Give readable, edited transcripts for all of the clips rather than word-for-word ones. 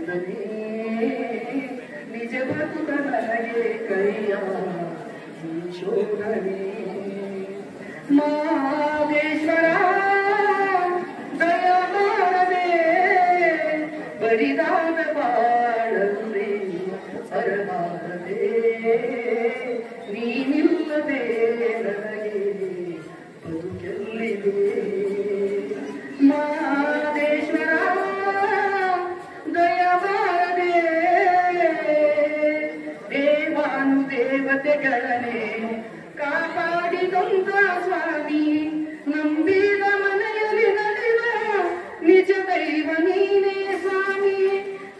ನೀಡದೆ ನಿಜ ಬದುಕ ನನಗೆ ಕೈಯ ಶೋಧನೆ ಮಾದೇಶ್ವರ ದಯ ಮಾಡದೆ ಬರಿದಾದ ಬಾಳಂದೆ ಬರಬಾರದೆ ನೀನಿಲ್ಲದೆ ನನಗೆ ಬದುಕೆಲ್ಲಿದೆ ಮಾದೇಶ್ವರ ದಯ ಮಾಡದೆ ದೇವಾನು ದೇವತೆಗಳನ್ನೇ ಕಾಪಾಡಿದಂತ ಸ್ವಾಮಿ ನಂಬಿದ ಮನೆಯಲ್ಲಿ ನಡೆವ ನಿಜ ದೈವ ನೀನೇ ಸ್ವಾಮಿ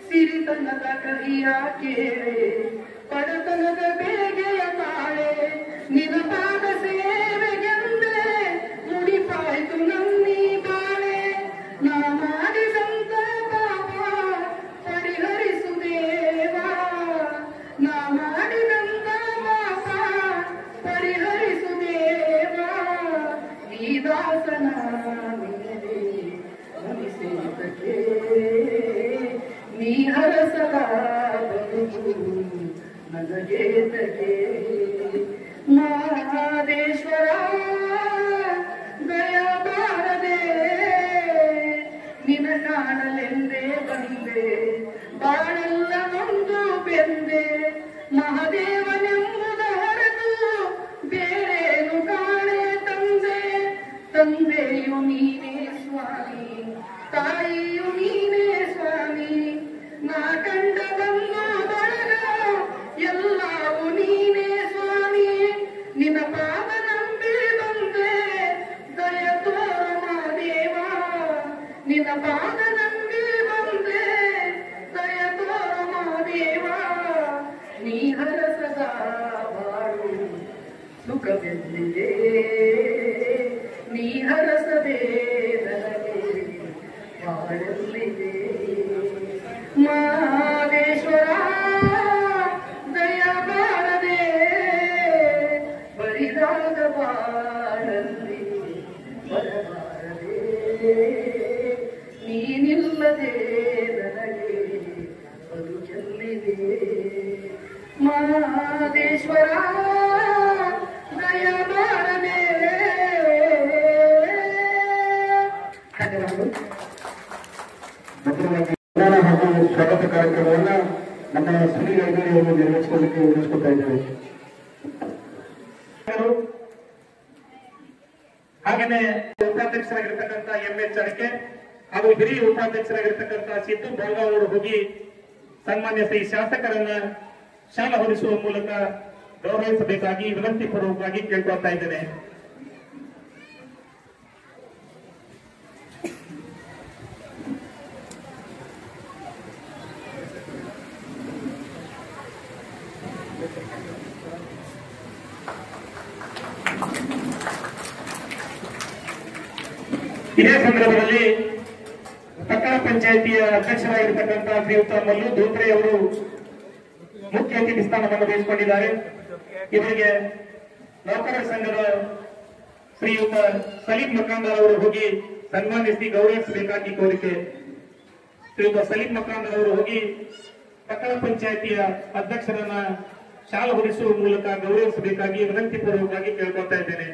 ಸಿರಿತನದ ಕಹಿಯ ಕೇಳೆ ಪಡತನದ ಬೇಗೆಯ ತಾಳೆ ನಿನಪಾದ ಸೇವೆಗೆಂದೇ ಮುಡಿಪಾಯ್ತು ನನ್ನಿ ಬಾಳೆ ನಾ ಮಾಡಿದಂತ ಪಾಪ ಪರಿಹರಿಸು ದೇವಾ ನಾ ಮಾಡಿದಂತ ಪಾಪ ಪರಿಹರಿಸು ದೇವಾ ಈ ದಾಸನ ಮುನಿಸೇತಕ್ಕೆ ನೀ ಹರಸದ ಬದುಕು ನನಗೇತಕ್ಕೆ ಮಹಾದೇಶ್ವರ ದಯ ಬಾರದೆ ನಿನ ಕಾಣಲೆಂದೇ ಬಂದೆ ಬಾಳೆಲ್ಲ ನೊಂದು ಬೆಂದೆ ಮಹಾದೇವನೆಂಬುದ ಹೊರತು ಬೇರೇನು ಕಾಣೆ ತಂದೆ ತಂದೆಯು ನೀನೇ ಸ್ವಾಮಿ ತಾಯಿಯು ನೀನೇ ಸ್ವಾಮಿ ನಾ ಕಂಡ ಬಂದು ಬಳಗ ಎಲ್ಲವೂ ನೀನೇ ಸ್ವಾಮಿ ನಿನ್ನ ಪಾದ ನಂಬಿ ಬಂದೆ ದಯ ತೋರ ಮಾದೇವ ನಿನ್ನ ಪಾದ ನಂಬಿ ಬಂದೆ ದಯ ತೋರ ಮಾದೇವ ನೀ ಹರಸದ ಬಾಳು ಸುಖವೆಲ್ಲಿದೆ ನೀ ಹರಸದೆ ನನಗೆ ಬಾಳಲ್ಲಿದೆ ಮಾದೇಶ್ವರ ದಯ ಬಾರದೆ ಬರಿದಾದ ಬಾಳಲ್ಲಿ ಬರಬಾರದೆ ನೀನಿಲ್ಲದೆ ನನಗೆ ಬದುಕೆಲ್ಲಿದೆ ಮಾದೇಶ್ವರ ದಯ ಬಾರದೆ ಹಾಗೂ ಸ್ವಾಗತ ಕಾರ್ಯಕ್ರಮವನ್ನ ನಮ್ಮ ಶ್ರೀ ಲೈಬ್ರರಿಯನ್ನು ನಿರ್ವಹಿಸಿಕೊಳ್ಳಲಿಕ್ಕೆ ಉಳಿಸ್ಕೊಳ್ತಾ ಇದ್ದೇವೆ. ಹಾಗೆಯೇ ಉಪಾಧ್ಯಕ್ಷರಾಗಿರ್ತಕ್ಕಂಥ ಎಂ.ಎಚ್. ಅಡಕೆ ಹಾಗೂ ಹಿರಿಯ ಉಪಾಧ್ಯಕ್ಷರಾಗಿರ್ತಕ್ಕಂಥ ಸಿದ್ದು ಬೋಗ ಅವರು ಹೋಗಿ ಸನ್ಮಾನ್ಯ ಶ್ರೀ ಶಾಸಕರನ್ನ ಶಾಲಾ ಹೊರಿಸುವ ಮೂಲಕ ಗೌರವಿಸಬೇಕಾಗಿ ವಿನಂತಿ ಪೂರ್ವಕವಾಗಿ ಕೇಳ್ಕೊಳ್ತಾ ಇದ್ದೇನೆ. ಇದೇ ಸಂದರ್ಭದಲ್ಲಿ ಪಟ್ಟಣ ಪಂಚಾಯಿತಿಯ ಅಧ್ಯಕ್ಷರಾಗಿರ್ತಕ್ಕಂಥ ಶ್ರೀಯುತ ಮಲ್ಲು ಧೋತ್ರೆ ಅವರು ಮುಖ್ಯ ಅತಿಥಿ ಸ್ಥಾನವನ್ನು ವಹಿಸಿಕೊಂಡಿದ್ದಾರೆ. ಇವರಿಗೆ ನೌಕರರ ಸಂಘದ ಶ್ರೀಯುತ ಸಲೀಂ ಮಕಾಂದರ್ ಅವರು ಹೋಗಿ ಸನ್ಮಾನಿಸಿ ಗೌರವಿಸಬೇಕಾಗಿ ಕೋರಿಕೆ. ಶ್ರೀಯುತ ಸಲೀಂ ಮಕಾಂದರ್ ಅವರು ಹೋಗಿ ಪಟ್ಟಣ ಪಂಚಾಯಿತಿಯ ಅಧ್ಯಕ್ಷರನ್ನ ಶಾಲೆ ಹೊರಿಸುವ ಮೂಲಕ ಗೌರವಿಸಬೇಕಾಗಿ ವಿನಂತಿ ಪೂರ್ವಕವಾಗಿ ಕೇಳ್ಕೊಳ್ತಾ ಇದ್ದೇನೆ.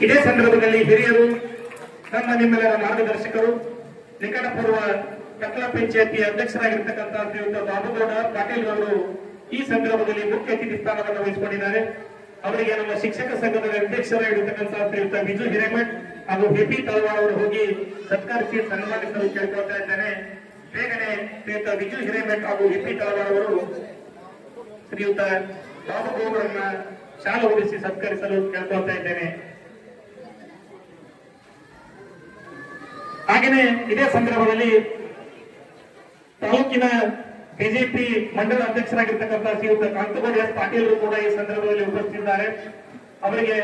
ಇದೇ ಸಂದರ್ಭದಲ್ಲಿ ಹಿರಿಯರು ನಮ್ಮ ನಿಮ್ಮೆಲ್ಲರ ಮಾರ್ಗದರ್ಶಕರು ನಿಕಟಪೂರ್ವ ಪಟ್ಟಣ ಪಂಚಾಯಿತಿಯ ಅಧ್ಯಕ್ಷರಾಗಿರ್ತಕ್ಕಂಥ ಶ್ರೀಯುತ ಬಾಬುಗೌಡ ಪಾಟೀಲ್ ಅವರು ಈ ಸಂದರ್ಭದಲ್ಲಿ ಮುಖ್ಯ ಅತಿಥಿ ಸ್ಥಾನವನ್ನು ವಹಿಸಿಕೊಂಡಿದ್ದಾರೆ. ಅವರಿಗೆ ನಮ್ಮ ಶಿಕ್ಷಕ ಸಂಘದ ಅಧ್ಯಕ್ಷರಾಗಿರ್ತಕ್ಕಂಥ ಶ್ರೀಯುತ ಬಿಜು ಹಿರೇಮಠ್ ಹಾಗೂ ಬಿಪಿ ತಳವಾರ್ ಅವರು ಹೋಗಿ ಸತ್ಕರಿಸಿ ಸನ್ಮಾನಿಸಲು ಕೇಳ್ಕೊಳ್ತಾ ಇದ್ದೇನೆ. ಬೇಗನೆ ಶ್ರೀಯುತ ಬಿಜು ಹಿರೇಮಠ್ ಹಾಗೂ ಬಿಪಿ ತಳವಾರ್ ಅವರು ಶ್ರೀಯುತ ಬಾಬುಗೌಡರನ್ನ ಶಾಲೆ ಹೊರಿಸಿ ಸತ್ಕರಿಸಲು ಕೇಳ್ಕೊಳ್ತಾ ಇದ್ದೇನೆ. ಹಾಗೆಯೇ ಇದೇ ಸಂದರ್ಭದಲ್ಲಿ ತಾಲೂಕಿನ ಬಿಜೆಪಿ ಮಂಡಲ ಅಧ್ಯಕ್ಷರಾಗಿರ್ತಕ್ಕಂಥ ಶ್ರೀಯುತ ಕಾಂತಗೌಡ ಎಸ್ ಪಾಟೀಲ್ ಕೂಡ ಈ ಸಂದರ್ಭದಲ್ಲಿ ಉಪಸ್ಥಿತಿದ್ದಾರೆ. ಅವರಿಗೆ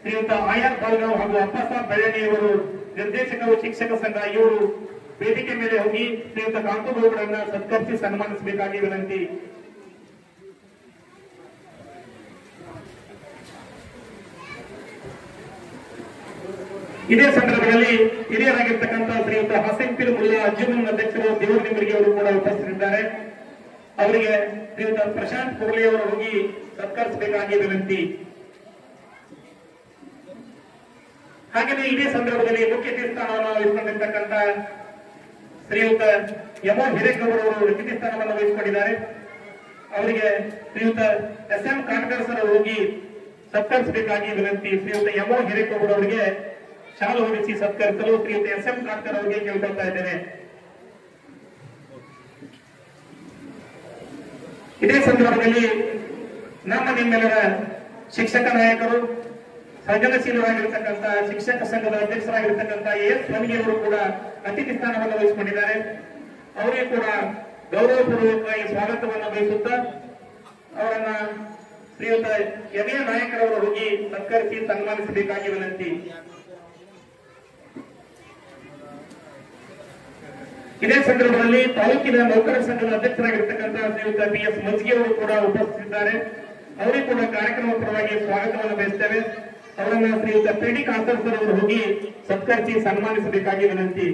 ಶ್ರೀಯುತ ಆರ್ ಬಾಲ್ಗಾಂವ್ ಹಾಗೂ ಅಪ್ಪಸಾಬ್ ಬೆಳ್ಳಣಿಯವರು ನಿರ್ದೇಶಕರು ಶಿಕ್ಷಕ ಸಂಘ ಇವರು ವೇದಿಕೆ ಮೇಲೆ ಹೋಗಿ ಶ್ರೀಯುತ ಕಾಂತಗೌಡರನ್ನ ಸತ್ಕರಿಸಿ ಸನ್ಮಾನಿಸಬೇಕಾಗಿ ವಿನಂತಿ. ಇದೇ ಸಂದರ್ಭದಲ್ಲಿ ಹಿರಿಯರಾಗಿರ್ತಕ್ಕಂಥ ಶ್ರೀಯುತ ಹಸನ್ ಪೀರ್ ಮುಲ್ಲಾ ಅಜ್ಜುಮನ್ ಅಧ್ಯಕ್ಷರು ದೇವರ ನಿಂಬರಿಗೆ ಅವರು ಕೂಡ ಉಪಸ್ಥಿತರಿದ್ದಾರೆ. ಅವರಿಗೆ ಶ್ರೀಯುತ ಪ್ರಶಾಂತ್ ಕುರ್ಲಿ ಅವರು ಹೋಗಿ ಸತ್ಕರಿಸಬೇಕಾಗಿ ವಿನಂತಿ. ಹಾಗೆಯೇ ಇದೇ ಸಂದರ್ಭದಲ್ಲಿ ಮುಖ್ಯ ಅತಿಥಿ ಸ್ಥಾನವನ್ನು ವಹಿಸಿಕೊಂಡಿರ್ತಕ್ಕಂಥ ಶ್ರೀಯುತ ಯಮೋ ಹಿರೇಗೌಡ ಅವರು ಅತಿಥಿ ಸ್ಥಾನವನ್ನು ವಹಿಸಿಕೊಂಡಿದ್ದಾರೆ. ಅವರಿಗೆ ಶ್ರೀಯುತ ಎಸ್ ಎಂ ಕಾಟ್ಕರ್ ಸರ್ ಹೋಗಿ ಸತ್ಕರಿಸಬೇಕಾಗಿ ವಿನಂತಿ. ಶ್ರೀಯುತ ಯಮೋ ಹಿರೇಗೌಡ ಅವರಿಗೆ ಶಾಲು ಹೊರಿಸಿ ಸತ್ಕರಿಸಲು ಶ್ರೀಯುತ ಎಸ್ ಎಂ ಕಾಟ್ಕರ್ ಅವರಿಗೆ ಕೇಳ್ಕೊಳ್ತಾ ಇದ್ದೇನೆ. ಇದೇ ಸಂದರ್ಭದಲ್ಲಿ ನಮ್ಮ ನಿಮ್ಮೆಲ್ಲರ ಶಿಕ್ಷಕ ನಾಯಕರು, ಸೃಜನಶೀಲರಾಗಿರ್ತಕ್ಕಂಥ ಶಿಕ್ಷಕ ಸಂಘದ ಅಧ್ಯಕ್ಷರಾಗಿರ್ತಕ್ಕಂಥ ಎಸ್ ವನಿಗೆಯವರು ಕೂಡ ಅತಿಥಿ ಸ್ಥಾನವನ್ನು ವಹಿಸಿಕೊಂಡಿದ್ದಾರೆ. ಅವರಿಗೆ ಕೂಡ ಗೌರವಪೂರ್ವಕವಾಗಿ ಸ್ವಾಗತವನ್ನು ಬಯಸುತ್ತಾ ಅವರನ್ನ ಶ್ರೀಯುತ ಎಂ.ಎ. ನಾಯಕರವರು ಹೋಗಿ ಸತ್ಕರಿಸಿ ಸನ್ಮಾನಿಸಬೇಕಾಗಿ ವಿನಂತಿ. ಇದೇ ಸಂದರ್ಭದಲ್ಲಿ ತಾಲೂಕಿನ ನೌಕರರ ಸಂಘದ ಅಧ್ಯಕ್ಷರಾಗಿರ್ತಕ್ಕಂಥ ಶ್ರೀಯುತ ಬಿ.ಎಸ್. ಮಜ್ಗೆ ಅವರು ಕೂಡ ಉಪಸ್ಥಿತಿದ್ದಾರೆ. ಅವರಿಗೆ ಕೂಡ ಕಾರ್ಯಕ್ರಮ ಪರವಾಗಿ ಸ್ವಾಗತವನ್ನು ಬಯಸುತ್ತೇವೆ. ಅವರನ್ನ ಶ್ರೀಯುತ ಪಿ.ಡಿ. ಕಾಸರ್ ಸರ್ ಅವರು ಹೋಗಿ ಸತ್ಕರಿಸಿ ಸನ್ಮಾನಿಸಬೇಕಾಗಿ ವಿನಂತಿ.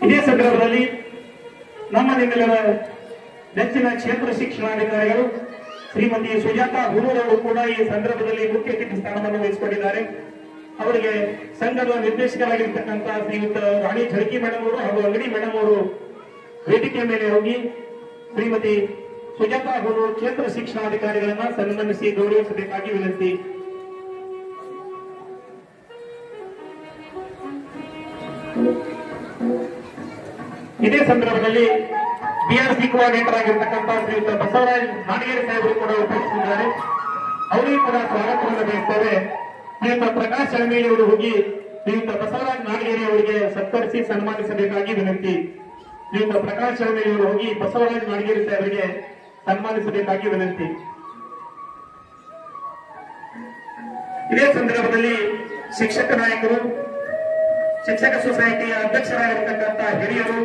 ಇದೇ ಸಂದರ್ಭದಲ್ಲಿ ನಮ್ಮ ನಿಮ್ಮೆಲ್ಲರ ನೆಚ್ಚಿನ ಕ್ಷೇತ್ರ ಶಿಕ್ಷಣಾಧಿಕಾರಿಗಳು ಶ್ರೀಮತಿ ಸುಜಾತಾ ಹುರೂರವರು ಕೂಡ ಈ ಸಂದರ್ಭದಲ್ಲಿ ಮುಖ್ಯ ಅತಿಥಿ ಸ್ಥಾನವನ್ನು ವಹಿಸಿಕೊಂಡಿದ್ದಾರೆ. ಅವರಿಗೆ ಸಂಘದ ನಿರ್ದೇಶಕರಾಗಿರ್ತಕ್ಕಂಥ ಶ್ರೀಯುತ ರಾಣಿ ಝಳಕಿ ಮೇಡಮ್ ಅವರು ಹಾಗೂ ಅಂಗಡಿ ಮೇಡಮ್ ಅವರು ವೇದಿಕೆ ಮೇಲೆ ಹೋಗಿ ಶ್ರೀಮತಿ ಸುಜಾತಾ ಹುರೂರು ಕ್ಷೇತ್ರ ಶಿಕ್ಷಣಾಧಿಕಾರಿಗಳನ್ನ ಸನ್ಮಾನಿಸಿ ಗೌರವಿಸಬೇಕಾಗಿ ವಿನಂತಿ. ಇದೇ ಸಂದರ್ಭದಲ್ಲಿ ಬಿಆರ್ಸಿ ಕೋಆರ್ಡಿನೇಟರ್ ಆಗಿರ್ತಕ್ಕಂಥ ಶ್ರೀಯುತ ಬಸವರಾಜ್ ನಾಡಗೇರಿ ಸಾಹೇಬರು ಕೂಡ ಉಪಸ್ಥಿತಿದ್ದಾರೆ. ಅವರಿಗೂ ಕೂಡ ಸ್ವಾಗತವನ್ನು ಬಯಸುತ್ತೇವೆ. ಶ್ರೀಯುತ ಪ್ರಕಾಶ್ ಅಳಮೇಲಿ ಅವರು ಹೋಗಿ ಶ್ರೀಯುತ ಬಸವರಾಜ್ ನಾಡಗೇರಿ ಅವರಿಗೆ ಸತ್ಕರಿಸಿ ಸನ್ಮಾನಿಸಬೇಕಾಗಿ ವಿನಂತಿ. ಶ್ರೀಯುತ ಪ್ರಕಾಶ್ ಅಳಮೇಲಿ ಅವರು ಹೋಗಿ ಬಸವರಾಜ್ ನಾಡಗೇರಿ ಸಾಹೇಬರಿಗೆ ಸನ್ಮಾನಿಸಬೇಕಾಗಿ ವಿನಂತಿ. ಇದೇ ಸಂದರ್ಭದಲ್ಲಿ ಶಿಕ್ಷಕ ನಾಯಕರು, ಶಿಕ್ಷಕ ಸೊಸೈಟಿಯ ಅಧ್ಯಕ್ಷರಾಗಿರ್ತಕ್ಕಂಥ ಹಿರಿಯರು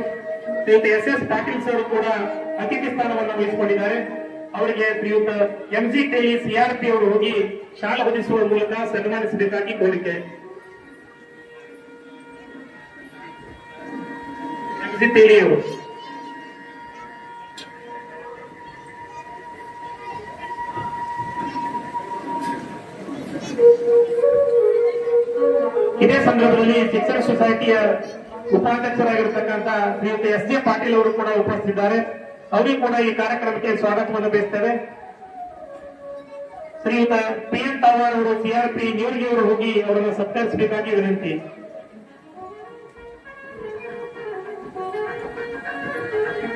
ಶ್ರೀಯುತ ಎಸ್ ಎಸ್ ಪಾಟೀಲ್ ಸರ್ ಕೂಡ ಅತಿಥಿ ಸ್ಥಾನವನ್ನು ವಹಿಸಿಕೊಂಡಿದ್ದಾರೆ. ಅವರಿಗೆ ಶ್ರೀಯುತ ಎಂಜಿ ಟೇಲಿ ಸಿಆರ್ಪಿ ಅವರು ಹೋಗಿ ಶಾಲೆ ಹೊದಿಸುವ ಮೂಲಕ ಸನ್ಮಾನಿಸಬೇಕಾಗಿ ಕೋರಿಕೆ. ಎಂಜಿ ಟೇಲಿ ಅವರು. ಇದೇ ಸಂದರ್ಭದಲ್ಲಿ ಶಿಕ್ಷಣ ಸೊಸೈಟಿಯ ಉಪಾಧ್ಯಕ್ಷರಾಗಿರ್ತಕ್ಕಂಥ ಶ್ರೀಯುತ ಎಸ್ ಜೆ ಪಾಟೀಲ್ ಅವರು ಕೂಡ ಉಪಸ್ಥಿತಿದ್ದಾರೆ. ಅವರಿಗೂ ಕೂಡ ಈ ಕಾರ್ಯಕ್ರಮಕ್ಕೆ ಸ್ವಾಗತವನ್ನು ಬಯಸುತ್ತೇವೆ. ಶ್ರೀಯುತ ಪಿ ಎನ್ ತಾವಾರ್ ಅವರು ಸಿಆರ್ಪಿ ನ್ಯೂರಿಗೆ ಅವರು ಹೋಗಿ ಅವರನ್ನು ಸತ್ಕರಿಸಬೇಕಾಗಿ ವಿನಂತಿ.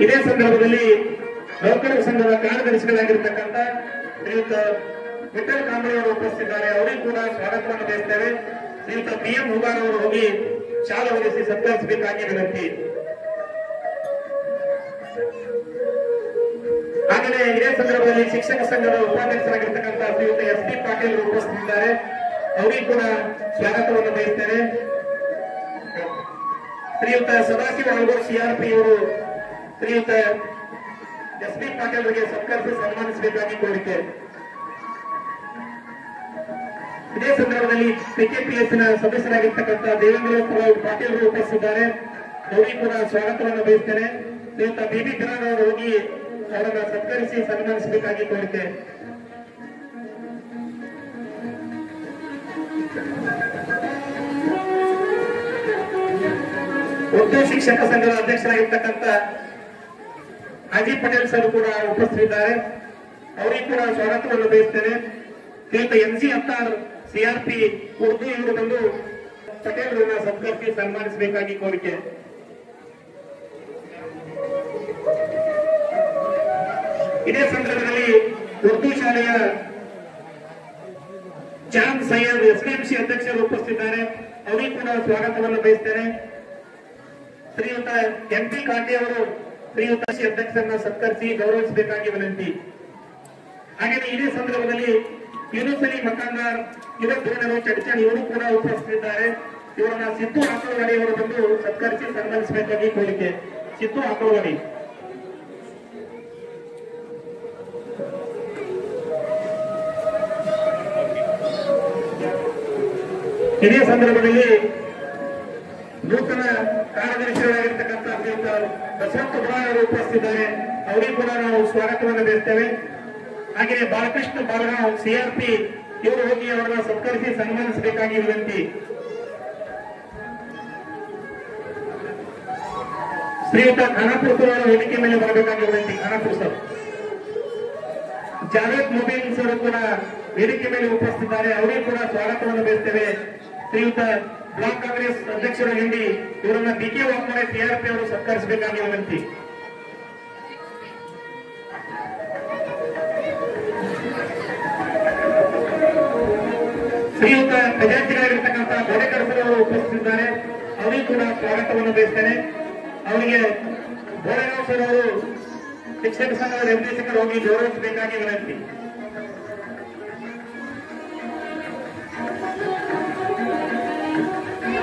ಇದೇ ಸಂದರ್ಭದಲ್ಲಿ ನೌಕರರ ಸಂಘದ ಕಾರ್ಯದರ್ಶಿಗಳಾಗಿರ್ತಕ್ಕಂಥ ಶ್ರೀಯುತ ವಿಠಲ್ ಕಾಂಬಳಿ ಅವರು ಉಪಸ್ಥಿತಿದ್ದಾರೆ. ಅವರಿಗೂ ಕೂಡ ಸ್ವಾಗತವನ್ನು ಬಯಸುತ್ತೇವೆ. ಶ್ರೀಯುತ ಪಿ ಎಂ ಹುಗಾರ್ ಅವರು ಹೋಗಿ ಶಾಲೆ ಹೊದಿಸಿ ಸತ್ಕರಿಸಬೇಕಾಗಿ ವಿನಂತಿ. ಹಾಗೆಯೇ ಇದೇ ಸಂದರ್ಭದಲ್ಲಿ ಶಿಕ್ಷಕ ಸಂಘದ ಉಪಾಧ್ಯಕ್ಷರಾಗಿರ್ತಕ್ಕಂಥ ಶ್ರೀಯುತ ಎಸ್ ಪಿ ಪಾಟೀಲ್ ಅವರು ಉಪಸ್ಥಿತಿದ್ದಾರೆ. ಅವರಿಗೂ ಕೂಡ ಸ್ವಾಗತವನ್ನು ಬಯಸುತ್ತೇವೆ. ಶ್ರೀಯುತ ಸದಾಶಿವ ಅಳಗೋಡ್ ಸಿಆರ್ಪಿ ಅವರು ಶ್ರೀಯುತ ಎಸ್ ಪಿ ಪಾಟೀಲ್ ಅವರಿಗೆ ಸತ್ಕರಿಸಿ ಸನ್ಮಾನಿಸಬೇಕಾಗಿ ಕೋರಿಕೆ. ಇದೇ ಸಂದರ್ಭದಲ್ಲಿ ಪಿಕೆಪಿಎಸ್ನ ಸದಸ್ಯರಾಗಿರ್ತಕ್ಕಂಥ ದೇವೇಂದ್ರ ಪಾಟೀಲ್ ಅವರು ಉಪಸ್ಥಿತಿದ್ದಾರೆ. ಅವರಿಗೂ ಕೂಡ ಸ್ವಾಗತವನ್ನು ಬಯಸುತ್ತೇನೆ. ಶ್ರೀಯುತ ಬಿಬಿ ಬಿರಾನ್ ಅವರು ಹೋಗಿ ಅವರನ್ನು ಸತ್ಕರಿಸಿ ಸನ್ಮಾನಿಸಬೇಕಾಗಿ ಕೋರಿಕೆ. ಉರ್ದು ಶಿಕ್ಷಕ ಸಂಘದ ಅಧ್ಯಕ್ಷರಾಗಿರ್ತಕ್ಕಂಥ ಹಾಜಿ ಪಟೇಲ್ ಸರ್ ಕೂಡ ಉಪಸ್ಥಿತಿದ್ದಾರೆ. ಅವರಿಗೂ ಕೂಡ ಸ್ವಾಗತವನ್ನು ಬಯಸುತ್ತೇನೆ. ಶ್ರೀಯುತ ಎಂಜಿ ಅತ್ತಾರ್ ಸಿಆರ್ಪಿ ಉರ್ದು ಇವರು ಬಂದು ಪಟೇಲ್ ಅವರನ್ನ ಸತ್ಕರಿಸಿ ಸನ್ಮಾನಿಸಬೇಕಾಗಿ ಕೋರಿಕೆ. ಇದೇ ಸಂದರ್ಭದಲ್ಲಿ ಉರ್ದು ಶಾಲೆಯ ಜಾನ್ ಸೈಯದ್ ಎಸ್ಡಿಎಂಸಿ ಅಧ್ಯಕ್ಷರು ಉಪಸ್ಥಿತಿದ್ದಾರೆ. ಅವರಿಗೂ ಕೂಡ ಸ್ವಾಗತವನ್ನು ಬಯಸುತ್ತೇನೆ. ಶ್ರೀಯುತ ಎಂಪಿ ಕಾಟೆ ಅವರು ಶ್ರೀಯುತ ಅಧ್ಯಕ್ಷರನ್ನ ಸತ್ಕರಿಸಿ ಗೌರವಿಸಬೇಕಾಗಿ ವಿನಂತಿ. ಹಾಗೆಯೇ ಇದೇ ಸಂದರ್ಭದಲ್ಲಿ ಯೂನುಸ್ ಅಲಿ ಮಕಾಂದಾರ್, ಯುವಕರು ಚಡ್ಚಣ್ ಇವರು ಕೂಡ ಉಪಸ್ಥಿತಿದ್ದಾರೆ. ಇವರನ್ನ ಸಿದ್ದು ಆಕಳವಾಡಿ ಅವರು ಬಂದು ಸತ್ಕರಿಸಿ ಸನ್ಮಾನಿಸಬೇಕಾಗಿ ಕೋರಿಕೆ. ಸಿದ್ದು ಆಕಳವಾಡಿ. ಇದೇ ಸಂದರ್ಭದಲ್ಲಿ ನೂತನ ಕಾರ್ಯದರ್ಶಿಗಳಾಗಿರ್ತಕ್ಕಂಥ ಶ್ರೀಯುತ ಬಸವಂತ ಬುಡಾಯವರು ಉಪಸ್ಥಿತಿದ್ದಾರೆ. ಅವರಿಗೂ ಕೂಡ ನಾವು ಸ್ವಾಗತವನ್ನು ಬಯಸ್ತೇವೆ. ಹಾಗೆಯೇ ಬಾಲಕೃಷ್ಣ ಬಾಲಗಾಂವ್ ಸಿಆರ್ಪಿ ಇವರು ಹೋಗಿ ಅವರನ್ನು ಸತ್ಕರಿಸಿ ಸನ್ಮಾನಿಸಬೇಕಾಗಿ ವಿನಂತಿ. ಶ್ರೀಯುತ ಖಾನಾಪುರ ಸರ್ ಅವರ ವೇದಿಕೆ ಮೇಲೆ ಬರಬೇಕಾಗಿ ವಿನಂತಿ. ಖಾನಾಪುರ ಸರ್, ಜಾವೇದ್ ಮೊಬೈಲ್ಸ್ ಅವರು ಕೂಡ ವೇದಿಕೆ ಮೇಲೆ ಉಪಸ್ಥಿತಿದ್ದಾರೆ. ಅವರಿಗೂ ಕೂಡ ಸ್ವಾಗತವನ್ನು ಬಯಸ್ತೇವೆ. ಶ್ರೀಯುತ ಬ್ಲಾಕ್ ಕಾಂಗ್ರೆಸ್ ಅಧ್ಯಕ್ಷರು ಹಿಂಡಿ ಇವರನ್ನ ಬಿಕೆ ವಾಕ್ಮರೆ ಸಿಆರ್ಪಿ ಅವರು ಸತ್ಕರಿಸಬೇಕಾಗಿ ವಿನಂತಿ. ಶ್ರೀಯುತ ಖಜಾಂಚಿಗಳಾಗಿರ್ತಕ್ಕಂಥ ಗೋಡೆಕರಸರು ಅವರು ಉಪಸ್ಥಿತಿದ್ದಾರೆ. ಅವರಿಗೂ ಕೂಡ ಸ್ವಾಗತವನ್ನು ಬಯಸ್ತೇನೆ. ಅವರಿಗೆ ಬೋಳೆಗಾಂವ್ ಸರ್ ಅವರು ಶಿಕ್ಷಕ ಸಂಘದ ನಿರ್ದೇಶಕರು ಹೋಗಿ ಗೌರವಿಸಬೇಕಾಗಿ ವಿನಂತಿ.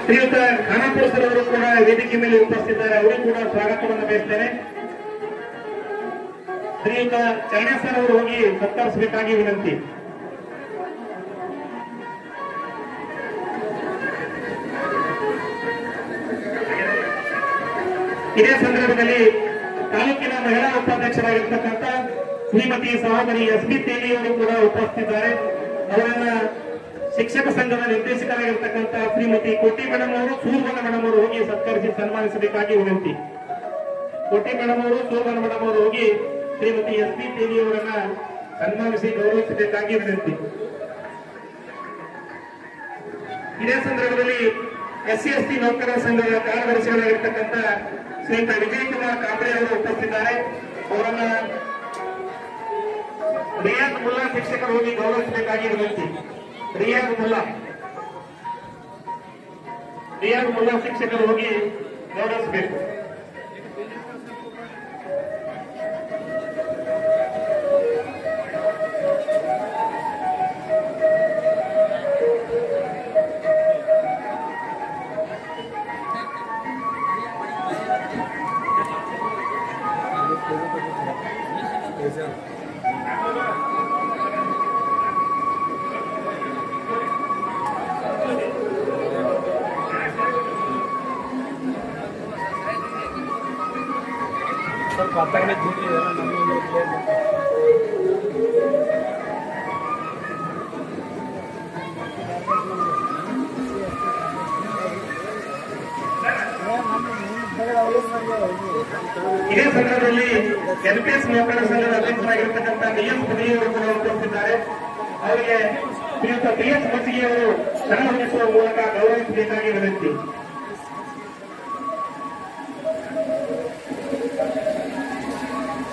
ಶ್ರೀಯುತ ಖಾನಾಪುರ ಸರ್ ಅವರು ಕೂಡ ವೇದಿಕೆ ಮೇಲೆ ಉಪಸ್ಥಿತಿದ್ದಾರೆ. ಅವರಿಗೂ ಕೂಡ ಸ್ವಾಗತವನ್ನು ಬಯಸ್ತೇನೆ. ಶ್ರೀಯುತ ಚರಣ ಸರ್ ಅವರು ಹೋಗಿ ಸತ್ಕರಿಸಬೇಕಾಗಿ ವಿನಂತಿ. ಇದೇ ಸಂದರ್ಭದಲ್ಲಿ ತಾಲೂಕಿನ ಮಹಿಳಾ ಉಪಾಧ್ಯಕ್ಷರಾಗಿರ್ತಕ್ಕಂಥ ಶ್ರೀಮತಿ ಸಹೋದರಿ ಎಸ್.ಬಿ. ತೇಲಿ ಅವರು ಕೂಡ ಉಪಸ್ಥಿತಿದ್ದಾರೆ. ಅವರನ್ನ ಶಿಕ್ಷಕ ಸಂಘದ ನಿರ್ದೇಶಕರಾಗಿರ್ತಕ್ಕಂಥ ಶ್ರೀಮತಿ ಕೋಟಿ ಮೇಡಮ್ ಅವರು, ಸೂರ್ವನ ಮೇಡಮ್ ಅವರು ಹೋಗಿ ಸತ್ಕರಿಸಿ ಸನ್ಮಾನಿಸಬೇಕಾಗಿ ವಿನಂತಿ. ಕೋಟಿ ಮೇಡಮ್ ಅವರು, ಸೂರ್ವನ ಮೇಡಮ್ ಅವರು ಹೋಗಿ ಶ್ರೀಮತಿ ಎಸ್.ಬಿ. ತೇಲಿ ಅವರನ್ನ ಸನ್ಮಾನಿಸಿ ಗೌರವಿಸಬೇಕಾಗಿ ವಿನಂತಿ. ಇದೇ ಸಂದರ್ಭದಲ್ಲಿ SC/ST ನೌಕರರ ಸಂಘದ ಕಾರ್ಯದರ್ಶಿಗಳಾಗಿರ್ತಕ್ಕಂಥ ಶ್ರೀಯುತ ವಿಜಯಕುಮಾರ್ ಕಾಂಬ್ಳೆ ಅವರು ಉಪಸ್ಥಿತಿದ್ದಾರೆ. ಅವರನ್ನ ರಿಯಾಜ್ ಮುಲ್ಲಾ ಶಿಕ್ಷಕರು ಹೋಗಿ ಗೌರವಿಸಬೇಕಾಗಿ ವಿನಂತಿ. ರಿಯಾಜ್ ಮುಲ್ಲಾ ಶಿಕ್ಷಕರು ಹೋಗಿ ಗೌರವಿಸಬೇಕು. ಇದೇ ಸಂದರ್ಭದಲ್ಲಿ NPS ನೌಕರರ ಸಂಘದ ಅಧ್ಯಕ್ಷರಾಗಿರ್ತಕ್ಕಂಥ BS ಪದವಿಯವರು ಕೂಡ ಉಪಸ್ಥಿತಿದ್ದಾರೆ. ಅವರಿಗೆ ಶ್ರೀಯುತ BS ಮಸಿಗೆ ಅವರು ಸಣ್ಣ ಹೊಂದಿಸುವ ಮೂಲಕ ಗೌರವಿಸಬೇಕಾಗಿ ವಿನಂತಿ.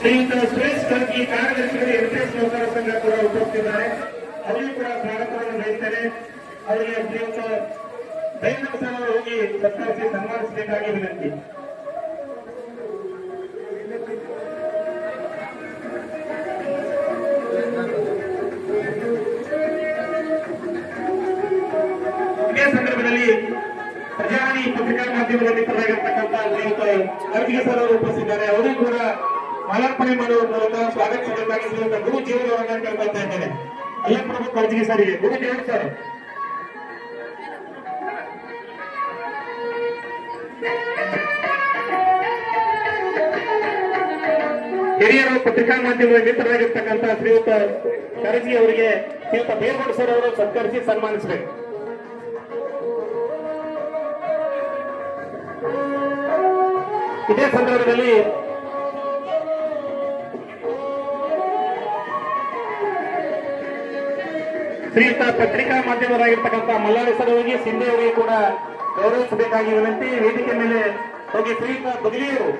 ಶ್ರೀಯುತ ಸುರೇಶ್ ಕರ್ಕಿ ಕಾರ್ಯದರ್ಶಿಗಳು NPS ನೌಕರರ ಸಂಘ ಕೂಡ ಉಪಸ್ಥಿತಿದ್ದಾರೆ. ಅವರಿಗೂ ಕೂಡ ಸ್ವಾಗತವನ್ನು ಬಯಸ್ತೇನೆ. ಅವರಿಗೆ ಶ್ರೀಯುತ ದೈನಂದ ಸರ್ ಅವರು ಹೋಗಿ ಸತ್ಕರಿಸಿ ಸನ್ಮಾನಿಸಬೇಕಾಗಿ ವಿನಂತಿ. ಇದೇ ಸಂದರ್ಭದಲ್ಲಿ ಪ್ರಜಾವಾಣಿ ಪತ್ರಿಕಾ ಮಾಧ್ಯಮದ ಮಿತ್ರರಾಗಿರ್ತಕ್ಕಂಥ ಶ್ರೀಯುತ ಅರ್ಜಿಗೆ ಸರ್ ಅವರು ಉಪಸ್ಥಿತಿದ್ದಾರೆ. ಅವರಿಗೂ ಕೂಡ ಮಾಲಾರ್ಪಣೆ ಮಾಡುವ ಮೂಲಕ ಸ್ವಾಗತಿಸಬೇಕಾಗಿ ಶ್ರೀಯುತ ಗುರು ಜೀವನವರನ್ನ ಕೇಳ್ಕೊಳ್ತಾ ಇದ್ದೇನೆ. ಎಲ್ಲ ಪ್ರಮುಖ ಅರ್ಜಿಗೆ ಸರಿಗೆ ಗುರು ಜೀವನ ಸರ್. ಹಿರಿಯರು ಪತ್ರಿಕಾ ಮಾಧ್ಯಮದ ಮಿತ್ರರಾಗಿರ್ತಕ್ಕಂಥ ಶ್ರೀಯುತ ಕರಜಿ ಅವರಿಗೆ ಶ್ರೀಯುತ ಬೇರ್ಗೌಡ ಸರ್ ಅವರು ಸತ್ಕರಿಸಿ ಸನ್ಮಾನಿಸಬೇಕು. ಇದೇ ಸಂದರ್ಭದಲ್ಲಿ ಶ್ರೀಯುತ ಪತ್ರಿಕಾ ಮಾಧ್ಯಮರಾಗಿರ್ತಕ್ಕಂಥ ಮಲ್ಲಾರಿ ಸರ್ ಅವರಿಗೆ, ಸಿಂಧೆ ಅವರಿಗೆ ಕೂಡ ಗೌರವಿಸಬೇಕಾಗಿ ವಿನಂತಿ. ವೇದಿಕೆ ಮೇಲೆ ಹೋಗಿ ಶ್ರೀಯುತ ಬದಲಿಯವರು,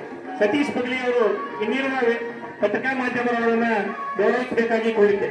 ಸತೀಶ್ ಬದಲಿಯವರು ಇನ್ನಿರುವ ಪತ್ರಿಕಾ ಮಾಧ್ಯಮಗಳನ್ನ ಗೌರವಿಸಬೇಕಾಗಿ ಕೋರಿಕೆ.